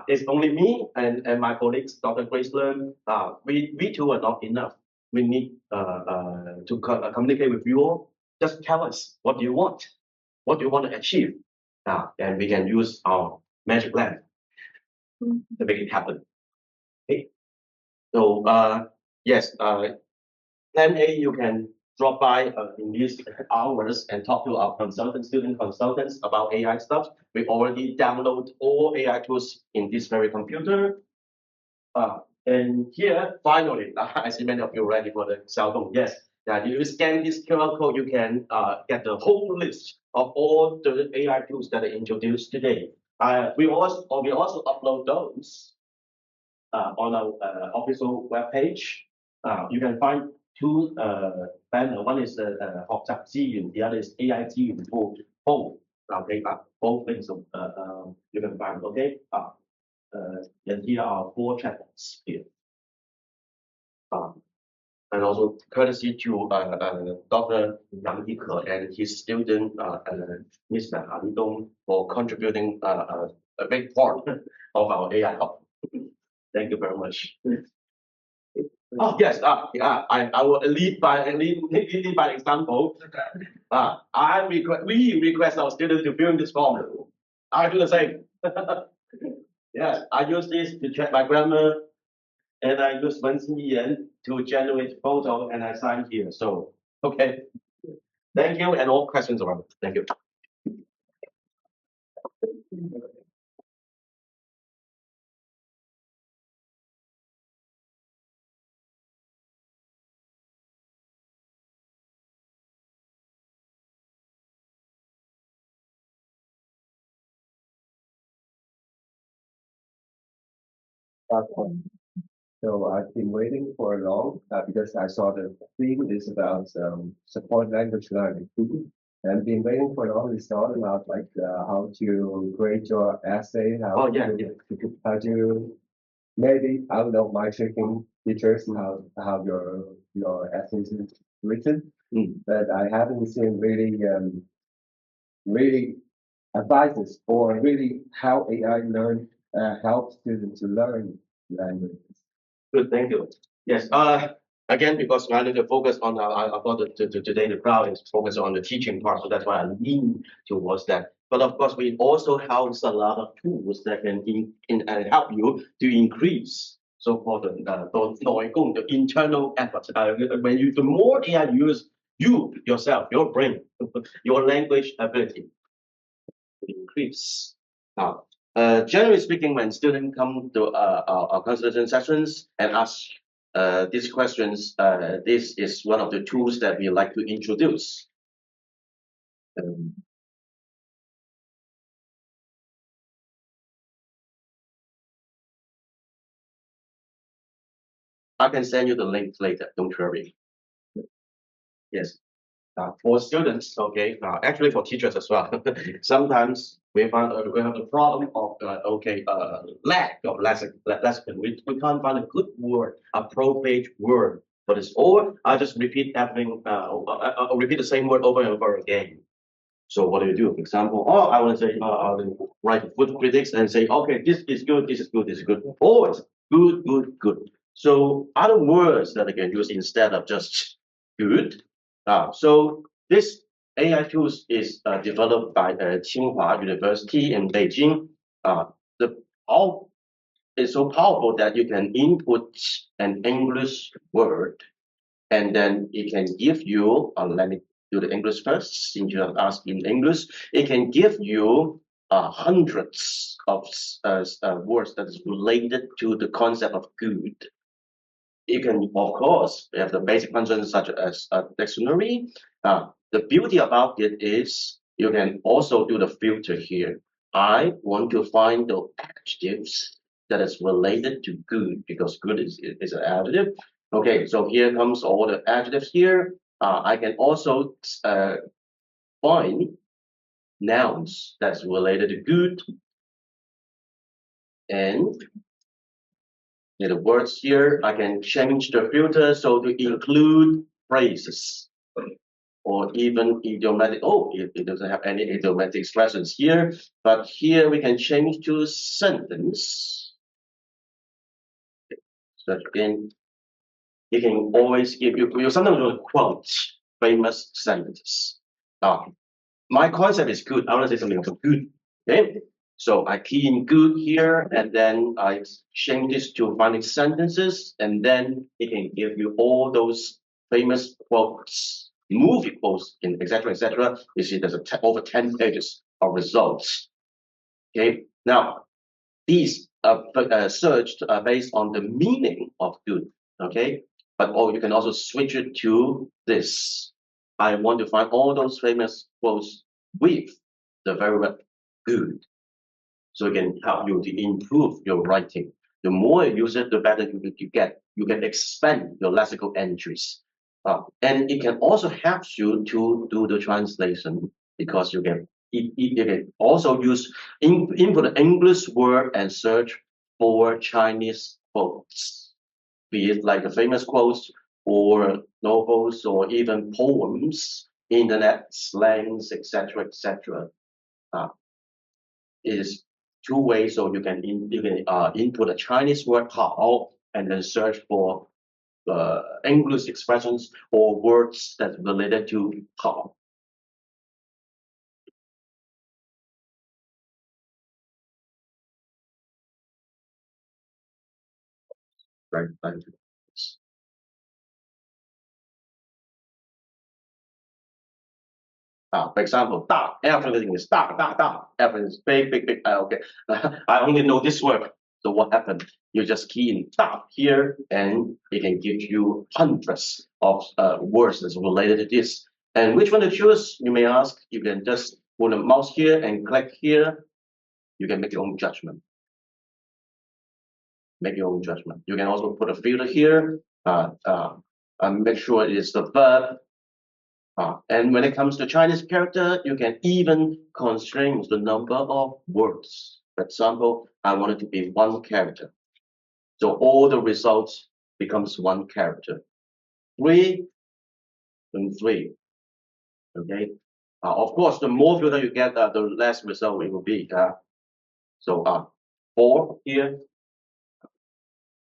Speaker 1: It's only me and my colleagues, Dr. Grace Leung. We two are not enough. We need to communicate with you all. Just tell us what you want to achieve, and we can use our magic lamp to make it happen. Okay. So yes, Plan A, you can drop by in these hours and talk to our student consultants about AI stuff. We already download all AI tools in this very computer. And here, finally, I see many of you ready for the cell phone. Yes, if you scan this QR code, you can get the whole list of all the AI tools that are introduced today. We also upload those on our official webpage. You can find 2 banners. One is 學習資源, the other is AI 資源庫. Both, okay, both things you can find. Okay, and here are 4 chapters here. And also courtesy to Dr. Yang Yike and his student Mr. Han Dong for contributing a big part of our AI Hub. Thank you very much. Oh yes, I will lead by example. We request our students to fill in this form. I do the same. Yes, I use this to check my grammar, and I use Wen Xinyan to generate photo, and I sign here. So okay, thank you, and all questions around. Thank you.
Speaker 4: So I've been waiting for long because I saw the theme is about support language learning. And been waiting for long. It's all about like how to grade your essay, how to maybe I don't know my tricking features how your essay is written. But I haven't seen really advices or really how AI helps students to learn languages.
Speaker 1: Good, thank you. Yes. Again, because I need to focus on I thought today the crowd is focused on the teaching part, so that's why I lean towards that. But of course, we also have a lot of tools that can help you to increase so-called the internal effort. The more AI use you yourself, your brain, your language ability increase. Now, generally speaking, when students come to our consultation sessions and ask these questions, this is one of the tools that we like to introduce. I can send you the link later. Don't worry. Yes. For students, okay, actually for teachers as well. Sometimes we have the problem of lack of lesson. We can't find a good word, appropriate word for this, or I just repeat repeat the same word over and over again. So what do you do? For example, oh, I want to say, I will write food critics and say, okay, this is good, this is good, this is good. Oh, it's good, good, good. So other words that I can use instead of just good. So this AI tools is developed by Tsinghua University in Beijing. The all is so powerful that you can input an English word and then it can give you, let me do the English first, since you have asked in English, it can give you hundreds of words that is related to the concept of good. You can, of course, have the basic functions such as a dictionary. The beauty about it is you can also do the filter here. I want to find the adjectives that is related to good because good is an adjective. Okay, so here comes all the adjectives here. I can also find nouns that's related to good and the words here. I can change the filter so to include phrases or even idiomatic. Oh, it doesn't have any idiomatic expressions here, but here we can change to sentence. So again, it can always give you sometimes will quote famous sentences. My concept is good. I want to say something about good. Okay, so I key in good here, and then I change this to finding sentences, and then it can give you all those famous quotes, movie quotes, and etc. etc. You see, there's over 10 pages of results. Okay, now these are searched based on the meaning of good. Okay, but you can also switch it to this. I want to find all those famous quotes with the very word good. So it can help you to improve your writing. The more you use it, the better you get. You can expand your lexical entries. And it can also help you to do the translation because you can also use input an English word and search for Chinese quotes, be it like the famous quotes or novels or even poems, internet slangs, etc., etc. Is two ways, so you can input a Chinese word "hao" and then search for English expressions or words that related to "hao." Right. For example, da, everything is da, da, da, everything is big, big, big. Okay, I only know this word. So what happened? You just key in da here, and it can give you hundreds of words that's related to this. And which one to choose? You may ask. You can just put a mouse here and click here. You can make your own judgment. Make your own judgment. You can also put a filter here. And make sure it is the verb. And when it comes to Chinese character, you can even constrain the number of words. For example, I want it to be one character. So all the results becomes one character. 3 and 3. Okay. Of course, the more filter you get, the less result it will be. So 4 here.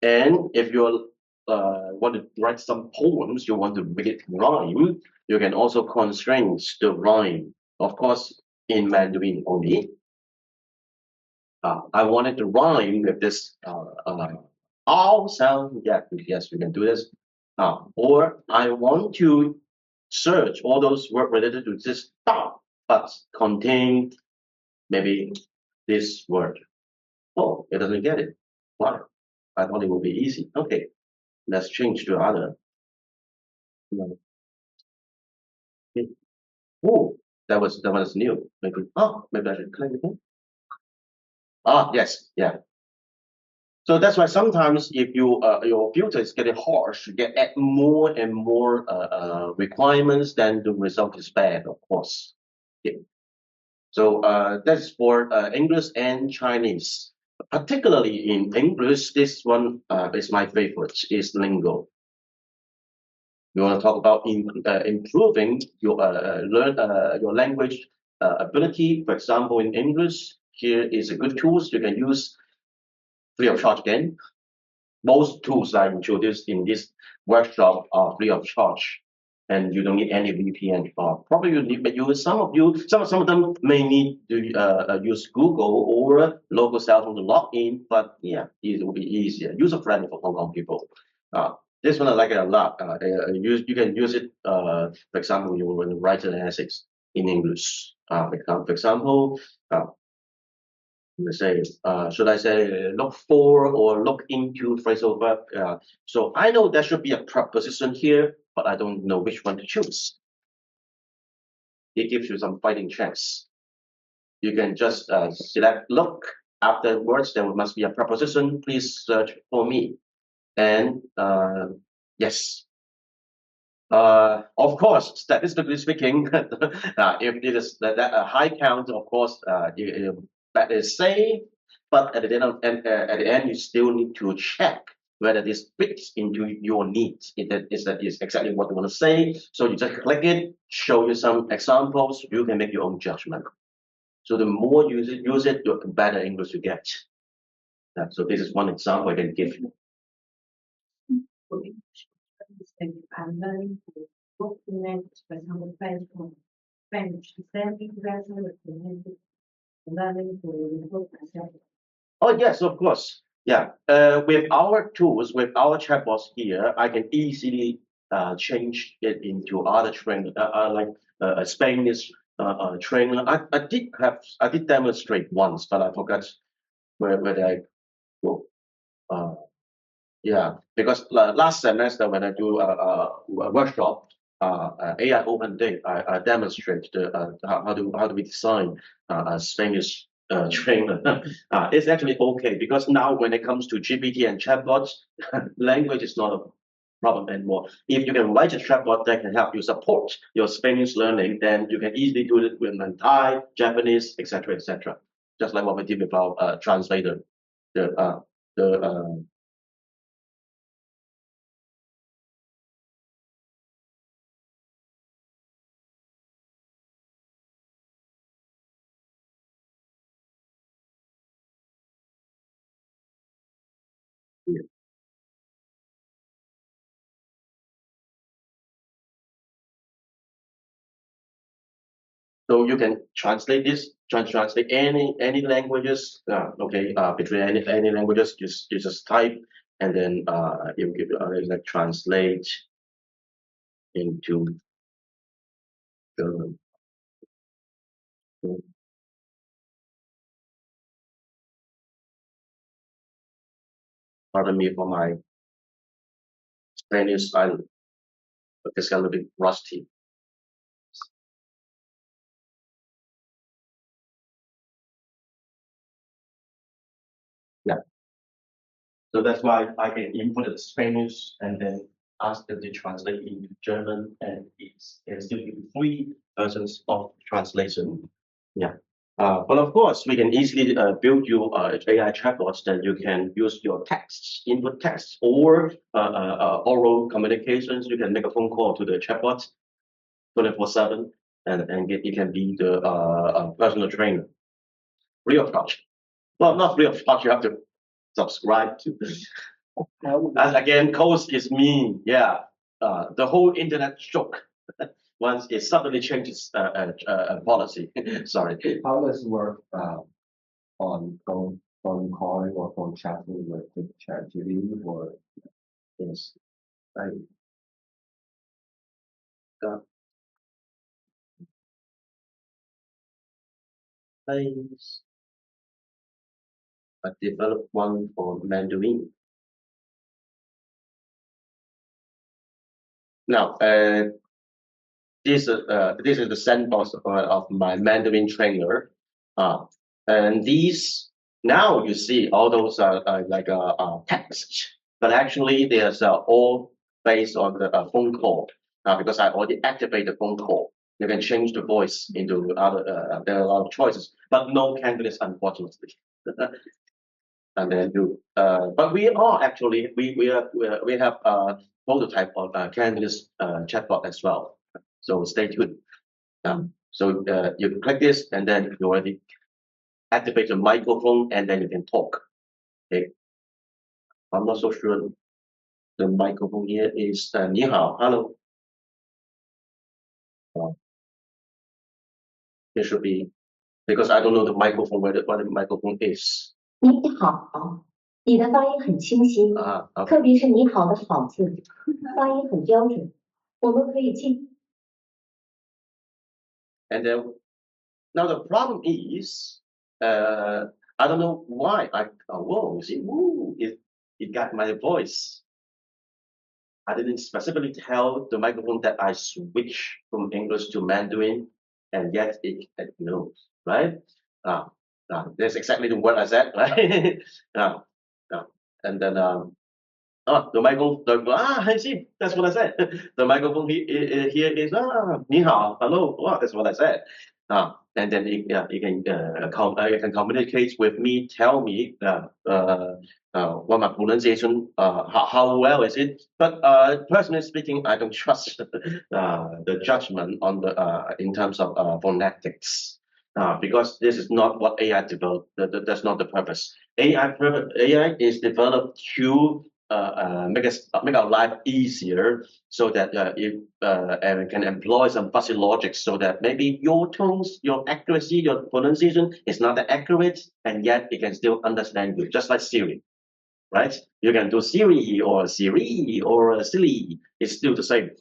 Speaker 1: And if you want to write some poems, you want to make it rhyme, you can also constrain the rhyme. Of course, in Mandarin only. I wanted to rhyme with this all sound. Yeah, yes, we can do this. Or I want to search all those words related to this dot, but contain maybe this word. Oh, it doesn't get it. Why? I thought it would be easy. Okay, let's change to other. Oh, that was new. Maybe maybe I should click again. Yes, yeah. So that's why sometimes if your filter is getting harsh, you get add more and more requirements, then the result is bad, of course. Yeah. So that's for English and Chinese. Particularly in English, this one is my favorite, is Lingo. You want to talk about improving your your language ability. For example, in English, here is a good tools you can use free of charge again. Most tools I introduced in this workshop are free of charge, and you don't need any VPN. Probably you need, but some of them may need to use Google or local cell phone to log in. But yeah, it will be easier, user friendly for Hong Kong people. This one I like it a lot. You can use it. For example, you want to write an essay in English. For example, let's say, should I say look for or look into phrasal verb? So I know there should be a preposition here, but I don't know which one to choose. It gives you some fighting chance. You can just select look. Afterwards, there must be a preposition. Please search for me. And yes. Of course, statistically speaking, if it is that a high count, of course, that is safe. But at the end, you still need to check whether this fits into your needs. If that is exactly what you want to say. So you just click it, show you some examples. You can make your own judgment. So the more you use it, the better English you get. So this is one example I can give you.
Speaker 2: I'm learning to work in language, for example, French. Is there any version of learning to improve myself?
Speaker 1: Oh yes, of course. Yeah. With our tools, with our chatbots here, I can easily change it into other trainer, like a Spanish trainer. I did demonstrate once, but I forgot where I go. Yeah, because last semester when I do a workshop, AI Open Day, I demonstrate how do we design a Spanish trainer. It's actually okay because now when it comes to GPT and chatbots, language is not a problem anymore. If you can write a chatbot that can help you support your Spanish learning, then you can easily do it with Thai, Japanese, etc., etc. Just like what we did with our translator. The So you can translate this, translate any languages. Okay, between any languages, you just type, and then you give like translate into the. Pardon me for my Spanish style, but it's a little bit rusty. Yeah. So that's why I can input the Spanish and then ask them to translate into German, and it's still give three versions of translation. Yeah. But of course, we can easily build you AI chatbots that you can use your texts, input text, or oral communications. You can make a phone call to the chatbot 24/7, and it can be the personal trainer, free of charge. Well, not free of charge. You have to subscribe to. And again, cost is mean. Yeah. The whole internet shook once it suddenly changes policy. Sorry.
Speaker 4: How does it work on phone calling or phone chatting with the ChatGPT or
Speaker 1: Yes.
Speaker 4: I
Speaker 1: I developed one for Mandarin. Now, this is the sandbox of my Mandarin trainer, and these now you see all those text, but actually there's all based on the phone call. Because I already activate the phone call, you can change the voice into other. There are a lot of choices, but no candidates, unfortunately. And then but we are actually we have a prototype of candidates chatbot as well. So stay tuned. So you click this, and then you already activate the microphone, and then you can talk. Okay. I'm not so sure the microphone here is 你好 hello. It should be, because I don't know the microphone where the microphone is.
Speaker 5: 你好，你的发音很清晰，
Speaker 1: Okay.
Speaker 5: 特别是你好的好字，发音很标准。我们可以进。
Speaker 1: And then now the problem is, I don't know why whoa, see, woo, it got my voice. I didn't specifically tell the microphone that I switch from English to Mandarin, and yet it knows, right? That's exactly the word I said, right? And then the microphone, I see, that's what I said. The microphone here is 你好 hello, that's what I said. And then it can communicate with me, tell me what my pronunciation, how well is it. But personally speaking, I don't trust the judgment on the in terms of phonetics. Because this is not what AI developed. That's not the purpose. AI is developed to make our life easier, so that and we can employ some fuzzy logic, so that maybe your tones, your accuracy, your pronunciation is not that accurate, and yet it can still understand you, just like Siri, right? You can do Siri or Siri or Silly, it's still the same.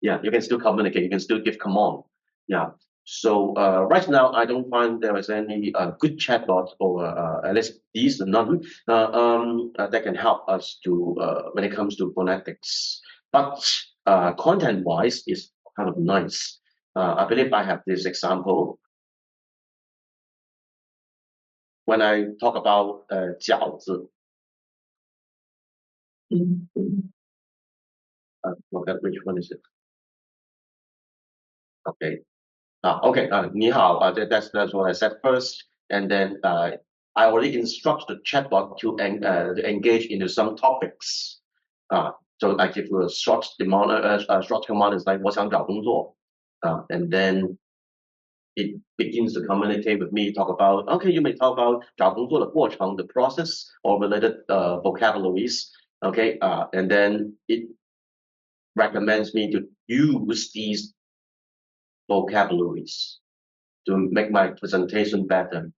Speaker 1: Yeah, you can still communicate, you can still give command. Yeah. So right now, I don't find there is any good chatbot, or at least these none that can help us to when it comes to phonetics. But content-wise, is kind of nice. I believe I have this example when I talk about 饺子. I forgot which one is it. Okay. Okay, 你好, that's what I said first, and then I already instruct the chatbot to engage into some topics. So I give you a short command is like 我想找工作, and then it begins to communicate with me, talk about, okay, you may talk about 找工作的过程, the process, or related vocabularies, okay, and then it recommends me to use these vocabularies to make my presentation better,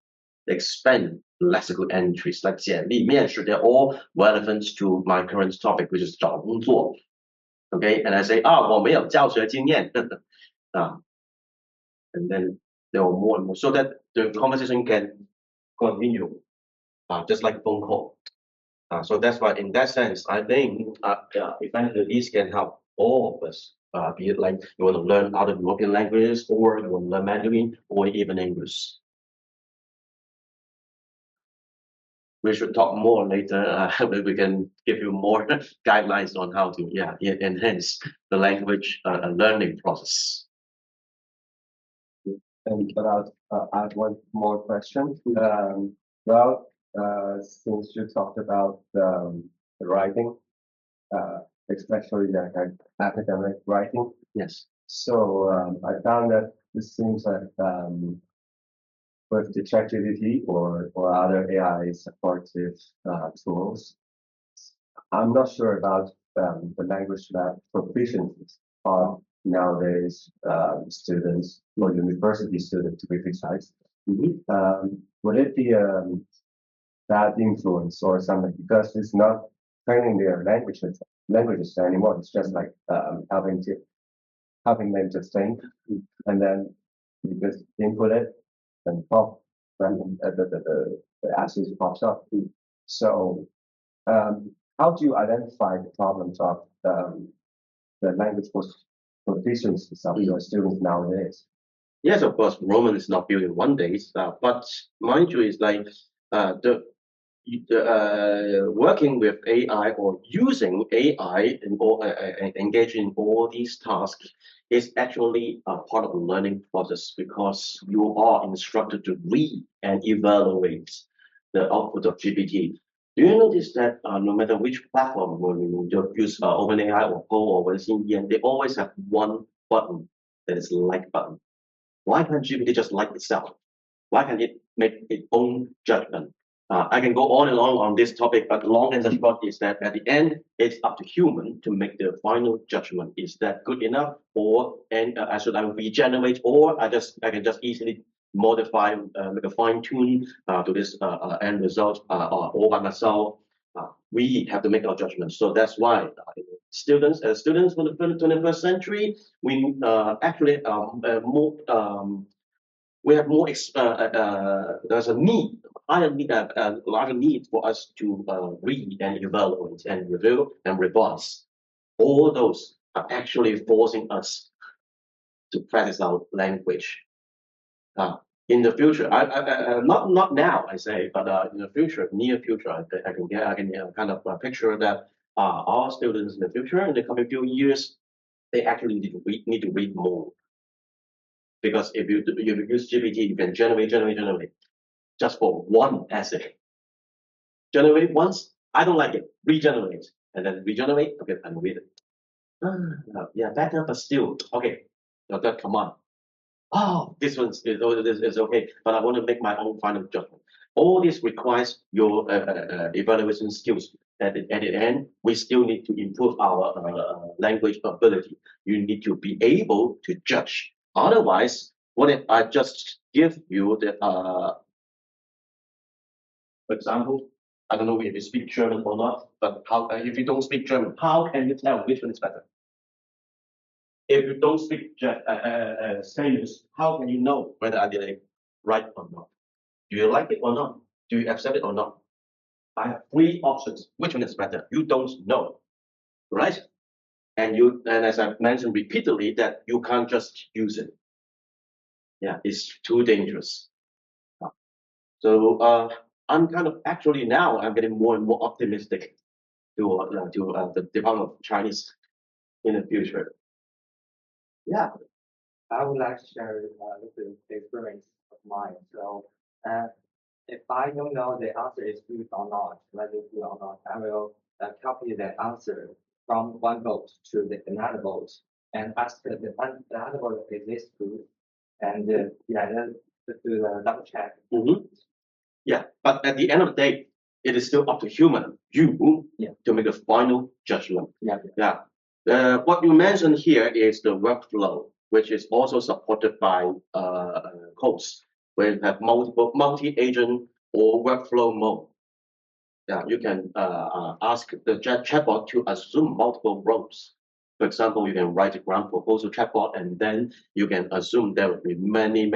Speaker 1: expand lexical entries like 简历、面试, they're all relevant to my current topic, which is 找工作. Okay, and I say, 我没有教学经验. And then there are more and more, so that the conversation can continue, just like phone call. So that's why, in that sense, I think eventually these can help all of us. Be it like you want to learn other European languages, or you want to learn Mandarin, or even English. We should talk more later. We can give you more guidelines on how to enhance the language learning process.
Speaker 4: And about, I have one more question. Since you talked about the writing, especially the academic writing.
Speaker 1: Yes.
Speaker 4: So I found that this seems like with the ChatGPT or other AI supportive tools, I'm not sure about the language proficiencies of nowadays students or university students, to be precise. Would it be bad influence or something, because it's not training their languages anymore? It's just like having them to think, and then you just input it and pop, and the answers pops up. So how do you identify the problems of the language proficiency of your students nowadays?
Speaker 1: Yes, of course, Roman is not built in one day, but mind you, is like working with AI or using AI in all, engaging in all these tasks is actually a part of the learning process because you are instructed to read and evaluate the output of GPT. Do you notice that no matter which platform, when you use OpenAI or Go or Wenzhou, they always have one button that is like button. Why can't GPT just like itself? Why can't it make its own judgment? I can go on and on this topic, but long and the short is that at the end, it's up to human to make the final judgment. Is that good enough, or should I regenerate, or I can just easily modify, make a fine tune to this end result all by myself. We have to make our judgment. So that's why students for the 21st century, we actually we have more. There's a need, larger need for us to read and evaluate and review and revise. All those are actually forcing us to practice our language. In the future, not now, I say, but in the future, near future, I can kind of picture that our students in the future, in the coming few years, they actually need to read more. Because if you use GPT, you can generate just for one essay. Generate once, I don't like it, regenerate, and then regenerate, okay, and read it. Yeah, better, but still, okay, that command. Oh, this is okay, but I want to make my own final judgment. All this requires your evaluation skills. At the end, we still need to improve our language ability. You need to be able to judge. Otherwise, what if I just give you the, for example, I don't know if you speak German or not, but how if you don't speak German, how can you tell which one is better? If you don't speak Spanish, how can you know whether I did it right or not? Do you like it or not? Do you accept it or not? I have three options. Which one is better? You don't know, right? And as I've mentioned repeatedly, that you can't just use it. Yeah, it's too dangerous. So I'm kind of actually now I'm getting more and more optimistic to the development of Chinese in the future. Yeah.
Speaker 6: I would like to share the experience of mine. So, if I don't know the answer is good or not, whether it's good or not, I will copy the answer from one vote to another vote and ask the another vote is this good, and then do the double check.
Speaker 1: Yeah, but at the end of the day, it is still up to human, to make a final judgment. What you mentioned here is the workflow, which is also supported by codes, where you have multi-agent or workflow mode. Yeah, you can ask the chatbot to assume multiple roles. For example, you can write a grant proposal chatbot, and then you can assume there will be many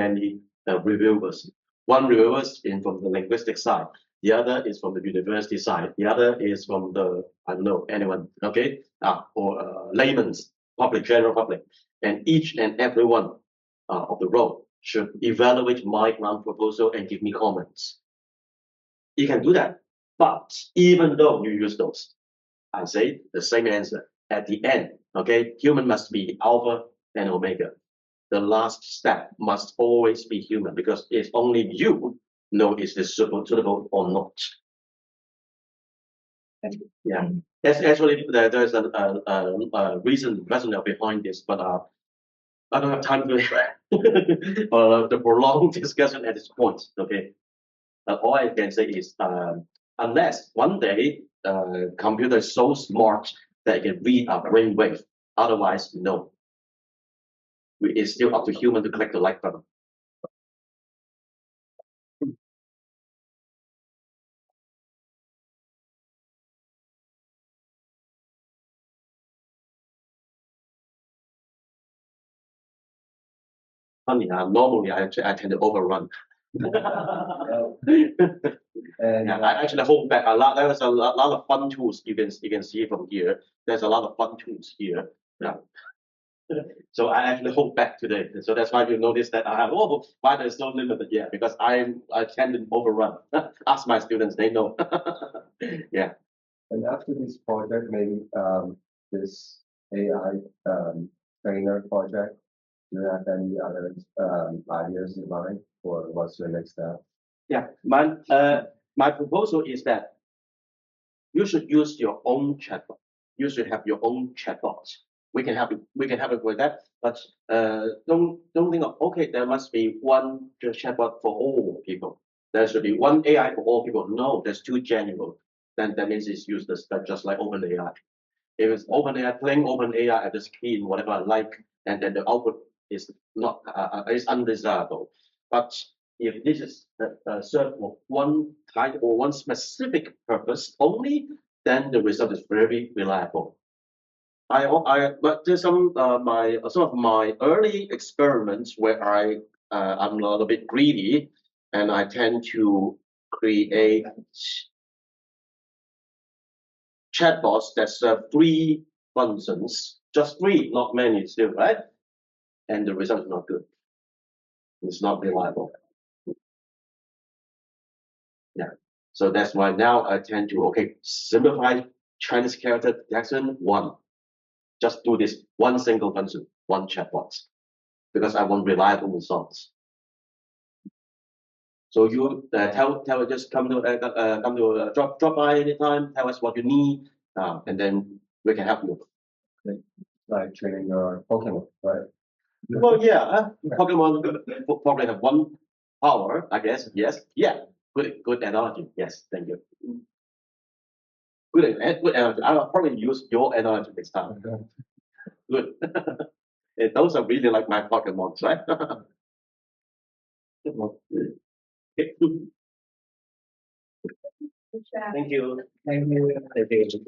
Speaker 1: reviewers. One reviewer is from the linguistic side, the other is from the university side, the other is from the, I don't know, anyone, okay, or layman's public, general public, and each and every one of the role should evaluate my grant proposal and give me comments. You can do that, but even though you use those, I say the same answer at the end, okay, human must be alpha and omega. The last step must always be human because it's only you know is this suitable or not. Yeah, that's actually there's a reason rationale behind this, but I don't have time to the prolonged discussion at this point. Okay, all I can say is unless one day computer is so smart that it can read our brainwave, otherwise no. It's still up to human to click the like button. Funny, normally I tend to overrun.
Speaker 4: And
Speaker 1: I actually hold back a lot. There's a lot of fun tools you can see from here. There's a lot of fun tools here. Yeah. So I actually hold back today. So that's why you notice that I have, oh, why there's no limit? Yeah, because I tend to overrun. Ask my students, they know. Yeah.
Speaker 4: And after this project, maybe this AI trainer project, do you have any other ideas in mind for what's your next step?
Speaker 1: Yeah, my proposal is that you should use your own chatbot. You should have your own chatbot. We can have it with that, but don't think of, okay, there must be one chatbot for all people. There should be one AI for all people. No, that's too general. Then that means it's useless. That's just like OpenAI. If it's OpenAI, plain OpenAI at the screen, whatever I like, and then the output is not is undesirable. But if this is served for one type or one specific purpose only, then the result is very reliable. But there's some of my early experiments where I'm a little bit greedy, and I tend to create chatbots that serve 3 functions, just 3, not many still, right? And the result is not good. It's not reliable. Yeah. So that's why now I tend to, okay, simplify Chinese character detection 1. Just do this one single function, one chatbot, because I want reliable results. So you tell just come to drop by anytime. Tell us what you need, and then we can help you.
Speaker 4: Like training your Pokemon, right?
Speaker 1: Well, yeah, Pokemon probably have 1 power, I guess. Yes, yeah, good analogy. Yes, thank you. Good analogy. I'll probably use your analogy next time. Good. Those are really like my Pokemons, right? Thank you.
Speaker 6: Thank you.
Speaker 1: Thank you.